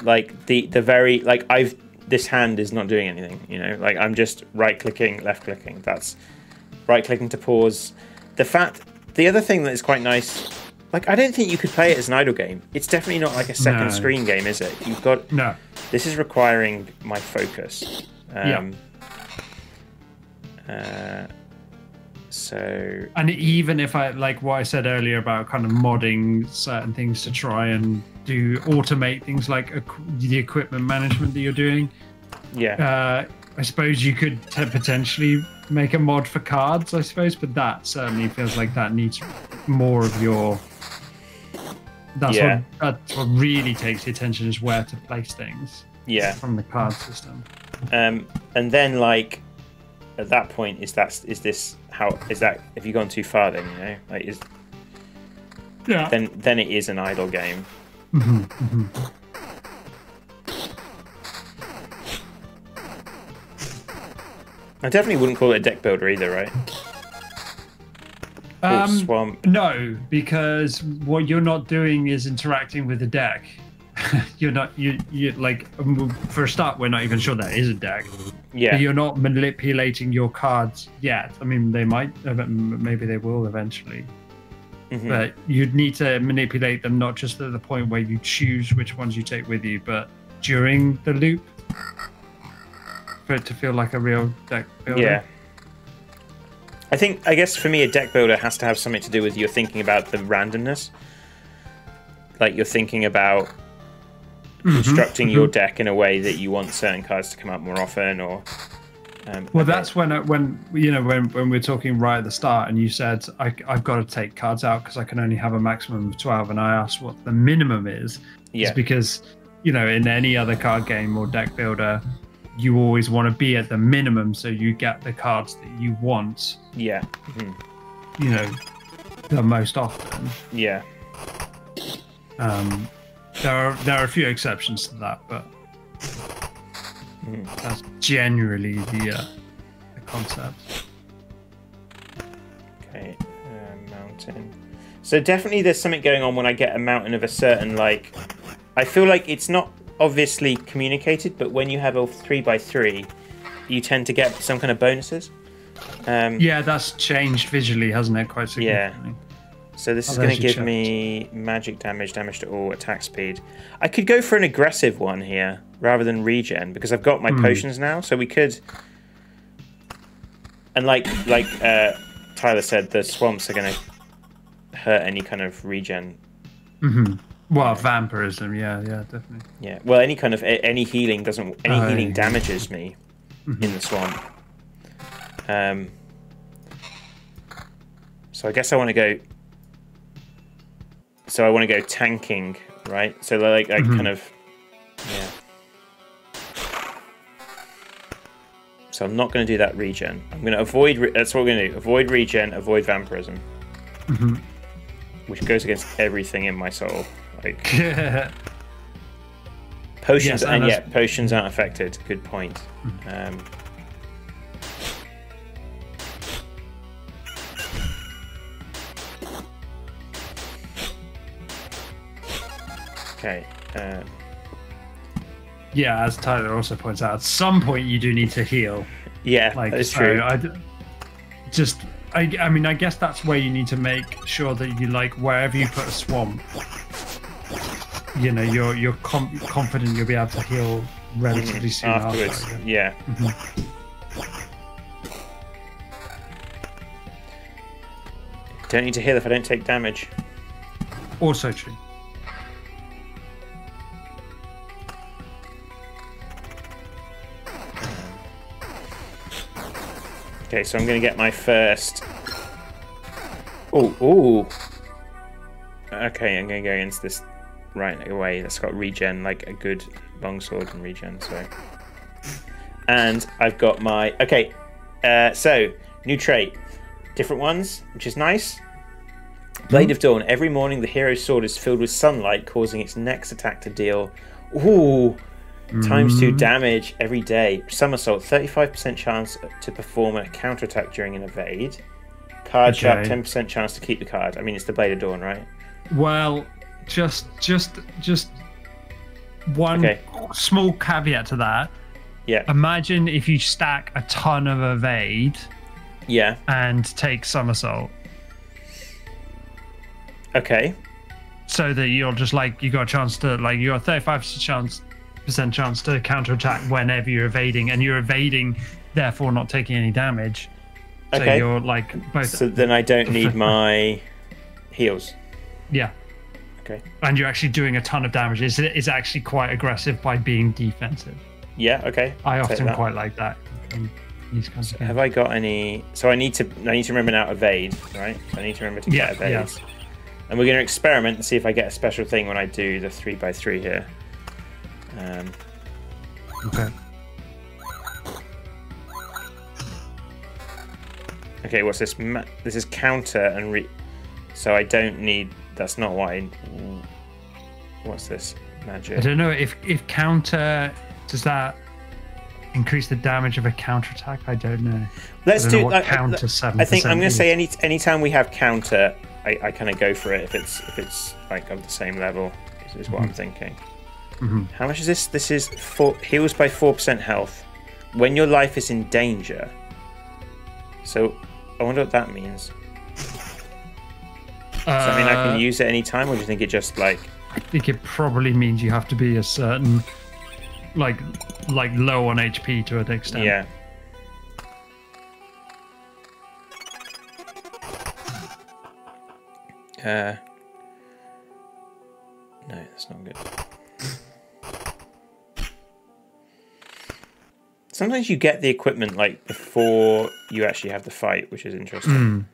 Like, the very... Like, this hand is not doing anything, you know? Like, I'm just right-clicking, left-clicking. That's right-clicking to pause. The other thing that is quite nice... Like, I don't think you could play it as an idle game. It's definitely not like a second screen game, is it? You've got... No. This is requiring my focus. So... And even if I, like what I said earlier about kind of modding certain things to try and automate things like the equipment management that you're doing. Yeah. I suppose you could potentially make a mod for cards, I suppose, but that certainly feels like that needs more of your... That's what really takes the attention, is where to place things. Yeah. From the card system. And then, like, at that point, have you gone too far then, you know? Like, then it is an idle game. I definitely wouldn't call it a deck builder either, right? Swamp. No, because what you're not doing is interacting with the deck. You like, for a start, we're not even sure that is a deck. Yeah. But you're not manipulating your cards yet. I mean, they might, maybe they will eventually. But you'd need to manipulate them not just at the point where you choose which ones you take with you, but during the loop, for it to feel like a real deck builder. Yeah. I guess for me, a deck builder has to have something to do with you're thinking about the randomness. Like, you're thinking about constructing your deck in a way that you want certain cards to come up more often, or... well, that's when we're talking right at the start, and you said I've got to take cards out because I can only have a maximum of 12, and I asked what the minimum is. Yeah. It's because, in any other card game or deck builder, you always want to be at the minimum so you get the cards that you want. Yeah. The most often. Yeah. There are a few exceptions to that, but that's generally the concept. Okay, mountain. So definitely there's something going on when I get a mountain of a certain, like... I feel like it's not obviously communicated, but when you have a 3x3, you tend to get some kind of bonuses. Yeah, that's changed visually, hasn't it? Quite significantly. Yeah. So this is going to give me magic damage, damage to all, attack speed. I could go for an aggressive one here rather than regen because I've got my potions now. So we could, and like Tyler said, the swamps are going to hurt any kind of regen. Well, vampirism, yeah, definitely. Yeah, well, any kind of any healing healing damages me in the swamp. So I guess I want to go. So I want to go tanking, right? So like I kind of, yeah. So I'm not going to do that regen. I'm going to avoid. That's what we're going to do. Avoid regen. Avoid vampirism. Which goes against everything in my soul. Like potions, and yet potions aren't affected. Good point. Okay. Yeah, as Tyler also points out, at some point you do need to heal. Yeah, that's true. I mean, I guess that's where you need to make sure that you, like, wherever you put a swamp, you know, you're confident you'll be able to heal relatively soon afterwards. after. Yeah. Don't need to heal if I don't take damage. Also true. Okay, so I'm going to get my first. Ooh. Okay, I'm going to go against this right away. That's got regen, like a good longsword and regen. So, and I've got my so new trait, different ones, which is nice. Blade of Dawn. Every morning, the hero's sword is filled with sunlight, causing its next attack to deal times 2 damage every day. Somersault. 35% chance to perform a counterattack during an evade. Card sharp. 10% chance to keep the card. I mean, it's the Blade of Dawn, right? Well, just one small caveat to that. Yeah. Imagine if you stack a ton of evade. Yeah. And take somersault. Okay. So that you're just like, you got a chance to, like, you got a 35% chance to counterattack whenever you're evading, and you're evading, therefore not taking any damage. So you're like both. So then I don't need my heals. Yeah. Okay. And you're actually doing a ton of damage. It's actually quite aggressive by being defensive. Yeah. Okay. I often quite like that. Have I got any? So I need to remember now evade, right? I need to remember to get evade. Yeah. And we're going to experiment and see if I get a special thing when I do the 3x3 here. Okay. Okay, what's this? This is counter and so I don't need. That's not what I. What's this? Magic. I don't know if counter, does that increase the damage of a counterattack? I don't know. Let's do counter 7%. I think I'm going to say anytime we have counter, I kind of go for it if it's like of the same level. Is what I'm thinking. How much is this? This is heals by 4% health when your life is in danger. So I wonder what that means. Does that mean I can use it any time, or do you think it just like? I think it probably means you have to be a certain, like low on HP to an extent. Yeah. No, that's not good. Sometimes you get the equipment like before you actually have the fight, which is interesting.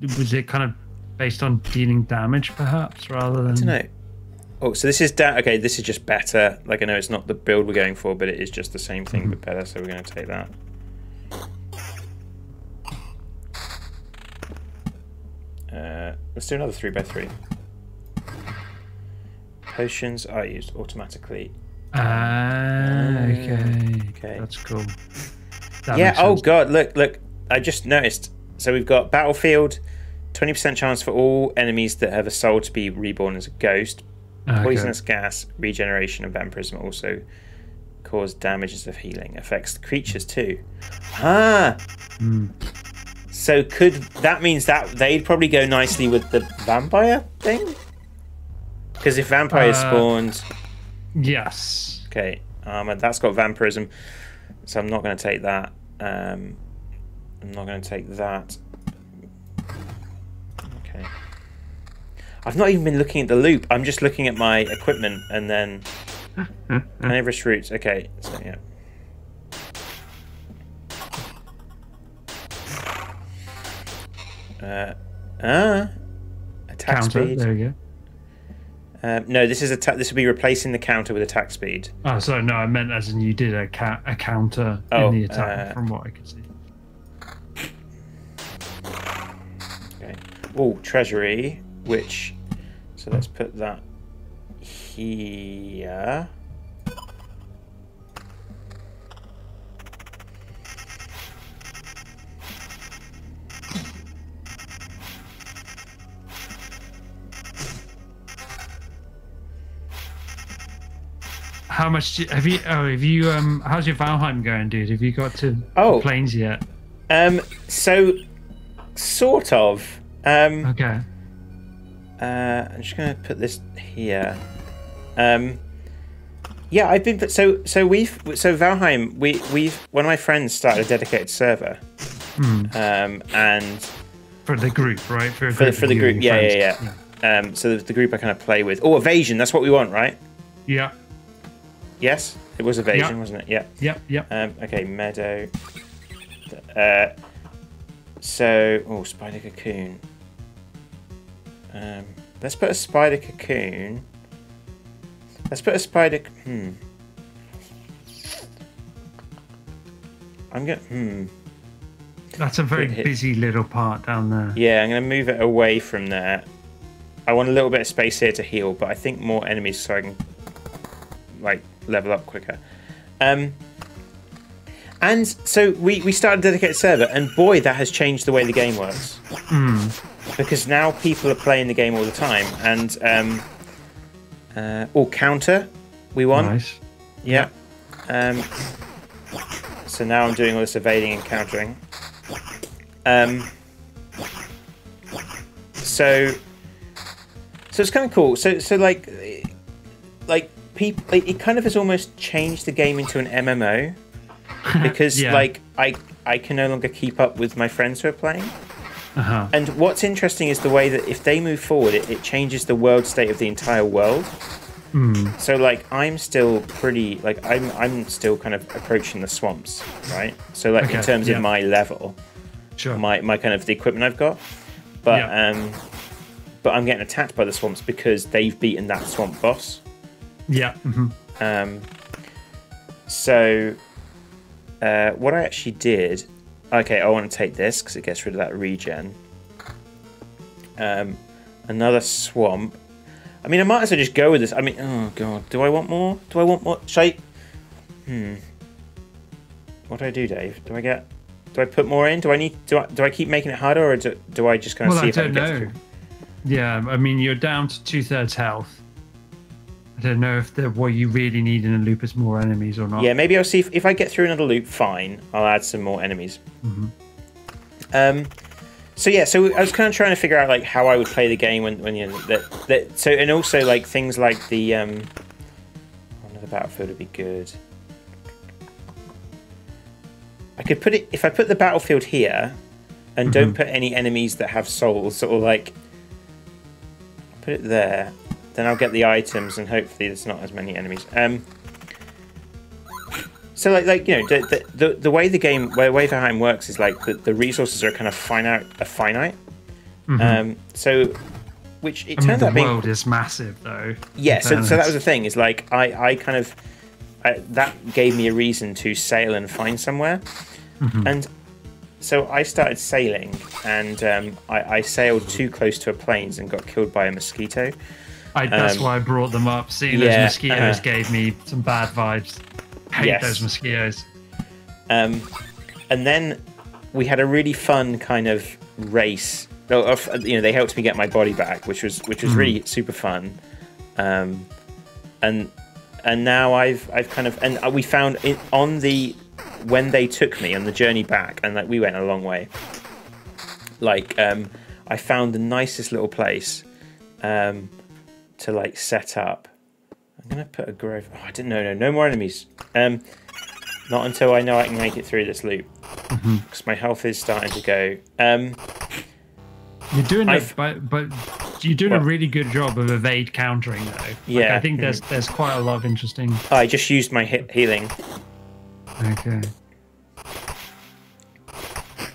Was it kind of based on dealing damage, perhaps, rather than? I don't know. Oh, so this is okay. This is just better. Like I know it's not the build we're going for, but it is just the same thing but better. So we're going to take that. Let's do another 3x3. Potions are used automatically. Okay. That's cool. Oh god, look. I just noticed. So we've got battlefield, 20% chance for all enemies that have a soul to be reborn as a ghost. Poisonous gas, regeneration, and vampirism also cause damages of healing. Affects the creatures too. So that means that they'd probably go nicely with the vampire thing? Because if vampire spawned... Yes. Okay, that's got vampirism, so I'm not going to take that. I'm not going to take that. Okay. I've not even been looking at the loop. I'm just looking at my equipment and then... Carnivorous roots. Okay, so yeah. Attack counter, speed. there you go. No, this is this will be replacing the counter with attack speed. Oh, sorry, no, I meant as in you did a counter in the attack, from what I could see. Okay. Oh, treasury, which... So let's put that here. How much have you how's your Valheim going, dude? Have you got to the planes yet? So sort of. Okay. I'm just going to put this here. Yeah, I've been so Valheim. We've one of my friends started a dedicated server, and for the group, right? For the group, yeah. So the group I kind of play with. Oh, Evasion. That's what we want, right? Yeah. Yes, it was Evasion, wasn't it? Yeah. Yeah. Okay, Meadow. Spider Cocoon. Let's put a Spider Cocoon. Let's put a Spider... That's a very busy little part down there. Yeah, I'm going to move it away from there. I want a little bit of space here to heal, but I think more enemies so I can, like, level up quicker. And so we started a dedicated server, and boy, that has changed the way the game works. Because now people are playing the game all the time, and counter we want. Nice. Yeah. So now I'm doing all this evading and countering. So it's kind of cool. So like people, it kind of has almost changed the game into an MMO because like I can no longer keep up with my friends who are playing. And what's interesting is the way that if they move forward, it changes the world state of the entire world. So like I'm still pretty like I'm still kind of approaching the swamps, right? So like in terms of my level, my kind of the equipment I've got, but I'm getting attacked by the swamps because they've beaten that swamp boss. So what I actually did, okay, I want to take this because it gets rid of that regen. Another swamp. I mean, I might as well just go with this. I mean, oh god, do I want more? Do I want more? Should I... What do, Dave? Do I put more in? Do I keep making it harder, or do I just kind of see if I can get through? Yeah, I mean, you're down to 2/3 health. I don't know if what you really need in a loop is more enemies or not. Yeah, maybe I'll see if I get through another loop. Fine, I'll add some more enemies. So yeah, so I was kind of trying to figure out like how I would play the game when you know that. So and also like things like the another battlefield would be good. I could put it if I put the battlefield here, and don't put any enemies that have souls. Sort of like put it there, then I'll get the items, and hopefully there's not as many enemies. So like you know the way the game way Valheim works is like the resources are kind of finite. So which it turns out being the world is massive though. Yeah, so that was the thing is like I kind of that gave me a reason to sail and find somewhere, and so I started sailing and I sailed too close to a plains and got killed by a mosquito. That's why I brought them up. Seeing those mosquitoes gave me some bad vibes. Hate those mosquitoes. And then we had a really fun kind of race. You know, they helped me get my body back, which was really super fun. And now I've kind of and we found it on the when they took me on the journey back, and like we went a long way. Like I found the nicest little place to like set up. I'm gonna put a grove. Oh, I didn't know. No more enemies. Not until I know I can make it through this loop, because my health is starting to go. You're doing but you're doing a really good job of evade countering though. Yeah, I think there's quite a lot of interesting. I just used my healing. Okay.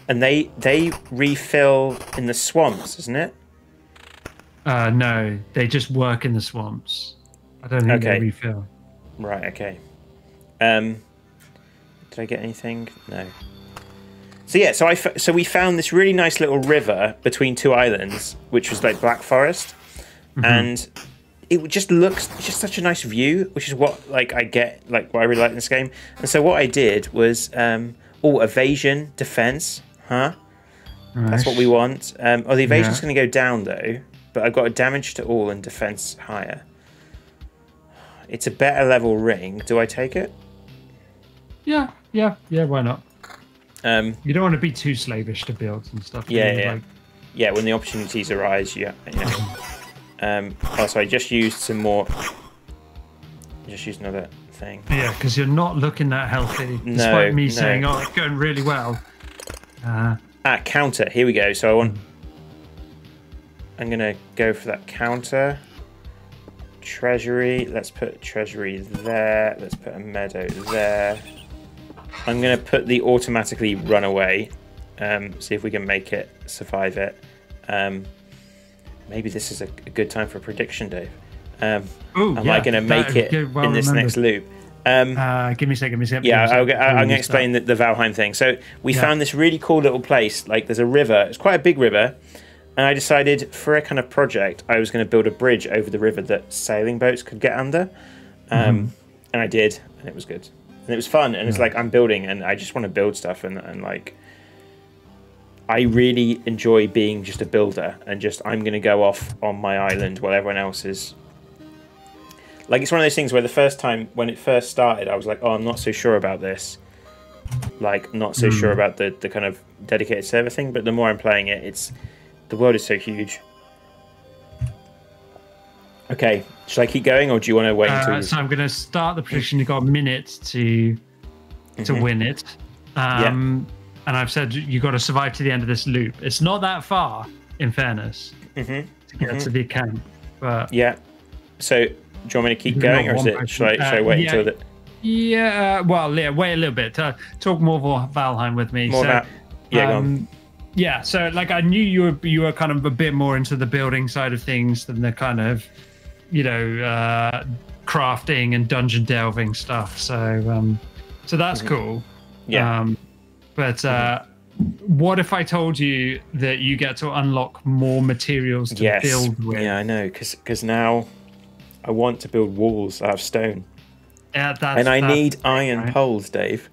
And they refill in the swamps, isn't it? No, they just work in the swamps. I don't think they refill. Right, okay. Did I get anything? No. So yeah, so we found this really nice little river between two islands, which was like Black Forest, and it just looks just such a nice view, which is what like I get like what I really like in this game. And so what I did was evasion, defense, Nice. That's what we want. The evasion's going to go down though, but I've got a damage to all and defense higher. It's a better level ring. Do I take it? Yeah. Why not? You don't want to be too slavish to builds and stuff. Yeah. When the opportunities arise, Also, I just used some more. Just used another thing. Yeah, because you're not looking that healthy. Despite me saying, "Oh, it's going really well." Counter. Here we go. So I'm gonna go for that counter. Treasury. Let's put treasury there. Let's put a meadow there. I'm gonna put the automatically run away. See if we can make it survive it. Maybe this is a good time for a prediction, Dave. Am I going to make it in this next loop? Give me a second. Yeah, I'm going to explain the Valheim thing. So we found this really cool little place. Like there's a river. It's quite a big river. And I decided for a kind of project, I was going to build a bridge over the river that sailing boats could get under. And I did, and it was good. And it was fun. And it's like I'm building, and I just want to build stuff. And like, I really enjoy being just a builder. And just I'm going to go off on my island while everyone else is... Like, it's one of those things where the first time, when it first started, I was like, oh, I'm not so sure about this. Like, not so sure about the kind of dedicated server thing. But the more I'm playing it, the world is so huge. Okay, should I keep going, or do you want to wait until... So I'm going to start the prediction. You've got a minute to win it. And I've said you've got to survive to the end of this loop. It's not that far, in fairness, to get to the camp. But yeah. So... Do you want me to keep going, or should I wait until that? Yeah, wait a little bit. Talk more of Valheim with me. More about... Yeah, go on. Yeah, so like I knew you were kind of a bit more into the building side of things than the kind of, crafting and dungeon delving stuff. So that's cool. Yeah. What if I told you that you get to unlock more materials to build with? Yeah, I know, because now... I want to build walls out of stone. Yeah, and I need iron poles, Dave.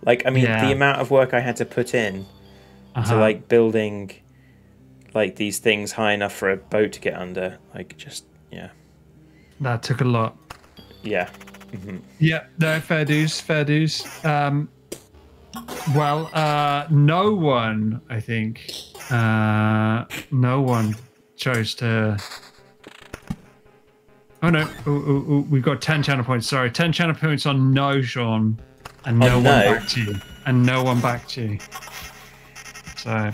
Like, I mean, the amount of work I had to put in to, like, building, like, these things high enough for a boat to get under. Like, just, That took a lot. Yeah. Yeah, no, fair dues. No one, I think, no one chose to... Oh no! We've got 10 channel points. Sorry, 10 channel points on no, Sean, and no one back to you, and no one back to you. So,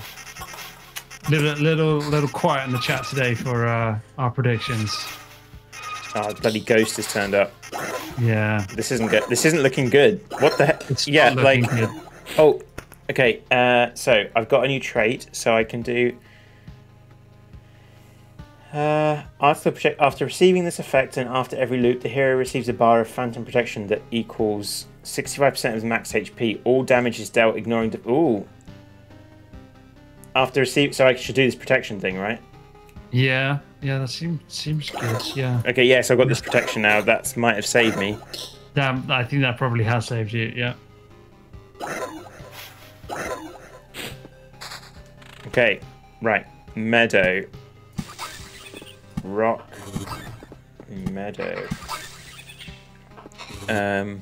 little quiet in the chat today for our predictions. Oh, bloody ghost has turned up. Yeah. This isn't good. This isn't looking good. What the heck? It's not looking good. Oh, okay. So I've got a new trait, so I can do. After receiving this effect and after every loop, the hero receives a bar of phantom protection that equals 65% of his max HP. All damage is dealt ignoring... After receive... So I should do this protection thing, right? Yeah, that seems good, yeah. Okay, yeah, so I've got this protection now. That might have saved me. Damn, I think that probably has saved you, yeah. Okay, right. Meadow. Rock, meadow. I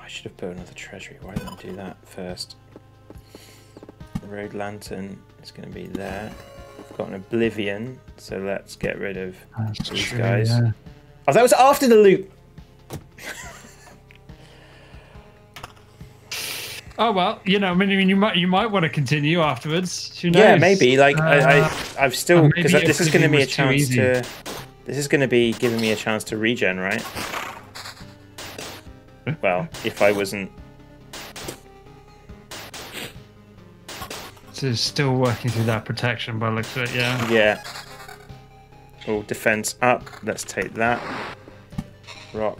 should have built another treasury. Why didn't I do that first? Road lantern is going to be there. I've got an oblivion, so let's get rid of these guys. Yeah. Oh, that was after the loop. Oh well, you might want to continue afterwards. Who knows? Yeah, maybe. Like I've still, because this is going to be a chance to. This is going to be giving me a chance to regen, right? Well, if I wasn't. So still working through that protection by the looks of it, yeah. Yeah. Oh, defense up. Let's take that. Rock.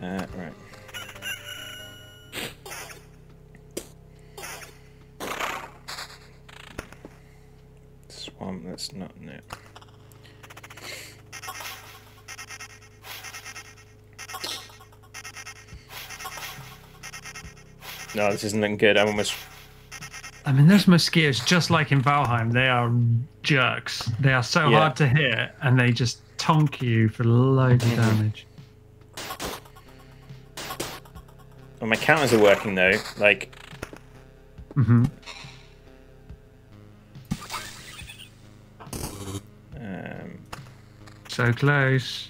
Right. Swamp, that's not it. No, this isn't looking good. I'm almost... I mean, those mosquitoes, just like in Valheim, they are jerks. They are so hard to hit, and they just tonk you for loads of damage. Well, my counters are working though. Like, So close.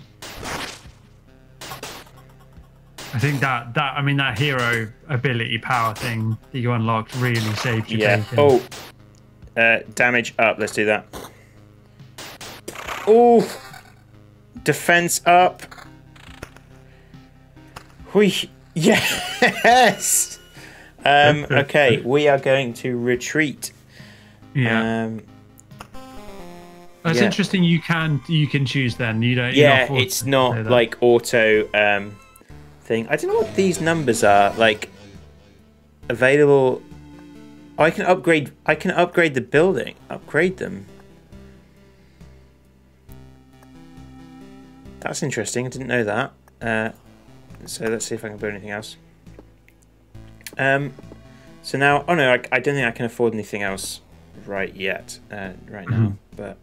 I think that hero ability power thing that you unlocked really saved you. Yeah. Oh, damage up. Let's do that. Oh, defense up. Whee. Yes. Okay, we are going to retreat. Yeah. That's interesting. You can choose then. You don't. Yeah, it's not like auto thing. I don't know what these numbers are like. Available. Oh, I can upgrade the building. Upgrade them. That's interesting. I didn't know that. So let's see if I can build anything else. So now, oh no, I don't think I can afford anything else right yet, right now. But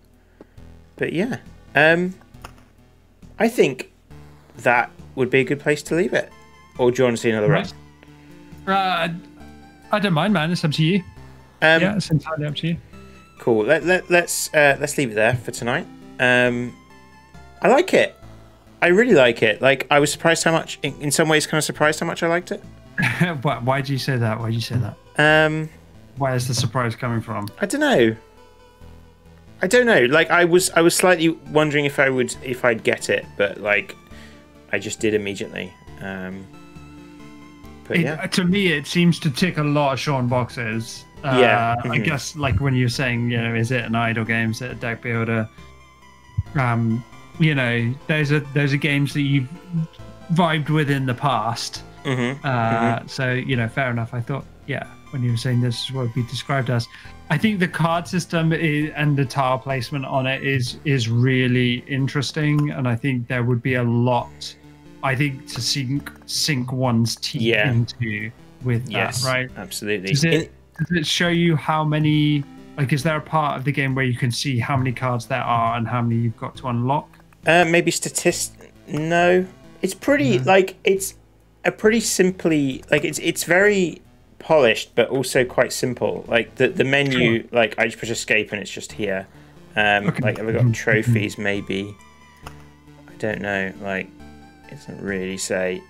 yeah, I think that would be a good place to leave it. Or do you want to see another run? I don't mind, man. It's up to you. Yeah, it's entirely up to you. Cool. Let's leave it there for tonight. I like it. I really like it. Like, I was surprised how much, in some ways, kind of surprised how much I liked it. Why do you say that? Why do you say that? Where is the surprise coming from? I don't know. Like, I was slightly wondering if I'd get it, but like, I just did immediately. But yeah. To me, it seems to tick a lot of Sean boxes. Yeah. I guess, like when you're saying, is it an idle game? Is it a deck builder? Those are games that you've vibed with in the past. So, fair enough. I thought, when you were saying this is what would be described as. I think the card system and the tile placement on it is really interesting, and I think there would be a lot, to sink one's teeth into with that, right? Absolutely. Does it show you how many, like, is there a part of the game where you can see how many cards there are and how many you've got to unlock? Maybe no. It's pretty, like, it's a pretty simply, like, it's very polished, but also quite simple. Like, the menu, like, I just push escape and it's just here. Like, have I got trophies, maybe? I don't know. Like, it doesn't really say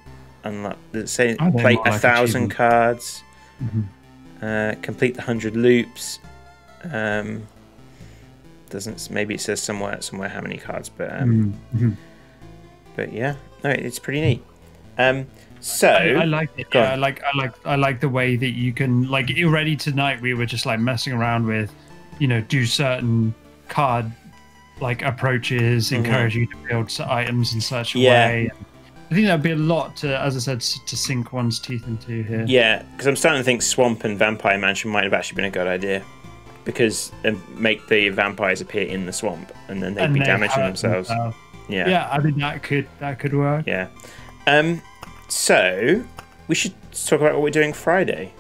unlock. Does it say play 1,000 cards? Complete the 100 loops. Doesn't, maybe it says somewhere how many cards, but but yeah, no, it's pretty neat. So I like it. Yeah, I like the way that you can, like, already tonight we were just like messing around with, do certain card like approaches, encourage you to build items in such a way. I think that'd be a lot to, as I said, to sink one's teeth into here. Yeah, because I'm starting to think Swamp and Vampire Mansion might have actually been a good idea, because make the vampires appear in the swamp and then they'd be damaging themselves. Yeah, I think that could work. Yeah. So we should talk about what we're doing Friday.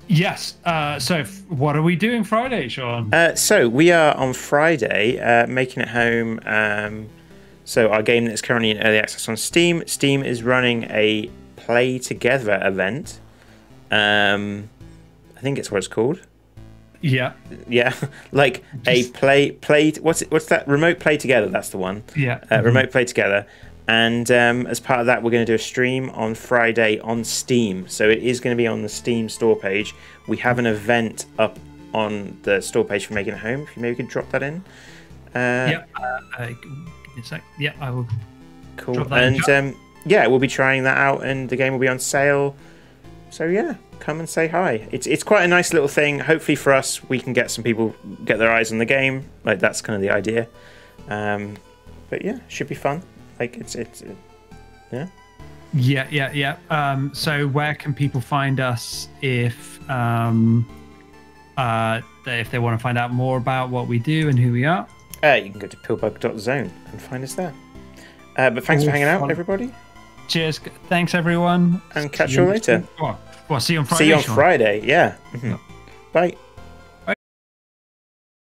Yes. So what are we doing Friday, Sean? So we are on Friday making it home. So our game that's currently in early access on Steam. Steam is running a Play Together event. I think it's what it's called. Yeah. Like a play. What's that? Remote Play Together. That's the one. Yeah. Remote Play Together. And as part of that, we're going to do a stream on Friday on Steam. So it is going to be on the Steam store page. We have an event up on the store page for Making It Home. If you maybe could drop that in. Give me a sec. Yeah, I will. Cool. And we'll be trying that out, and the game will be on sale. So yeah, come and say hi. It's quite a nice little thing. Hopefully for us, we can get some people get their eyes on the game. Like, that's kind of the idea. But yeah, should be fun. Like, it's yeah. So where can people find us if they want to find out more about what we do and who we are? You can go to pillbug.zone and find us there. But thanks for hanging out, everybody. Cheers. Thanks, everyone. And catch you all later. Well, see you on Friday. See you on Friday, yeah. Bye.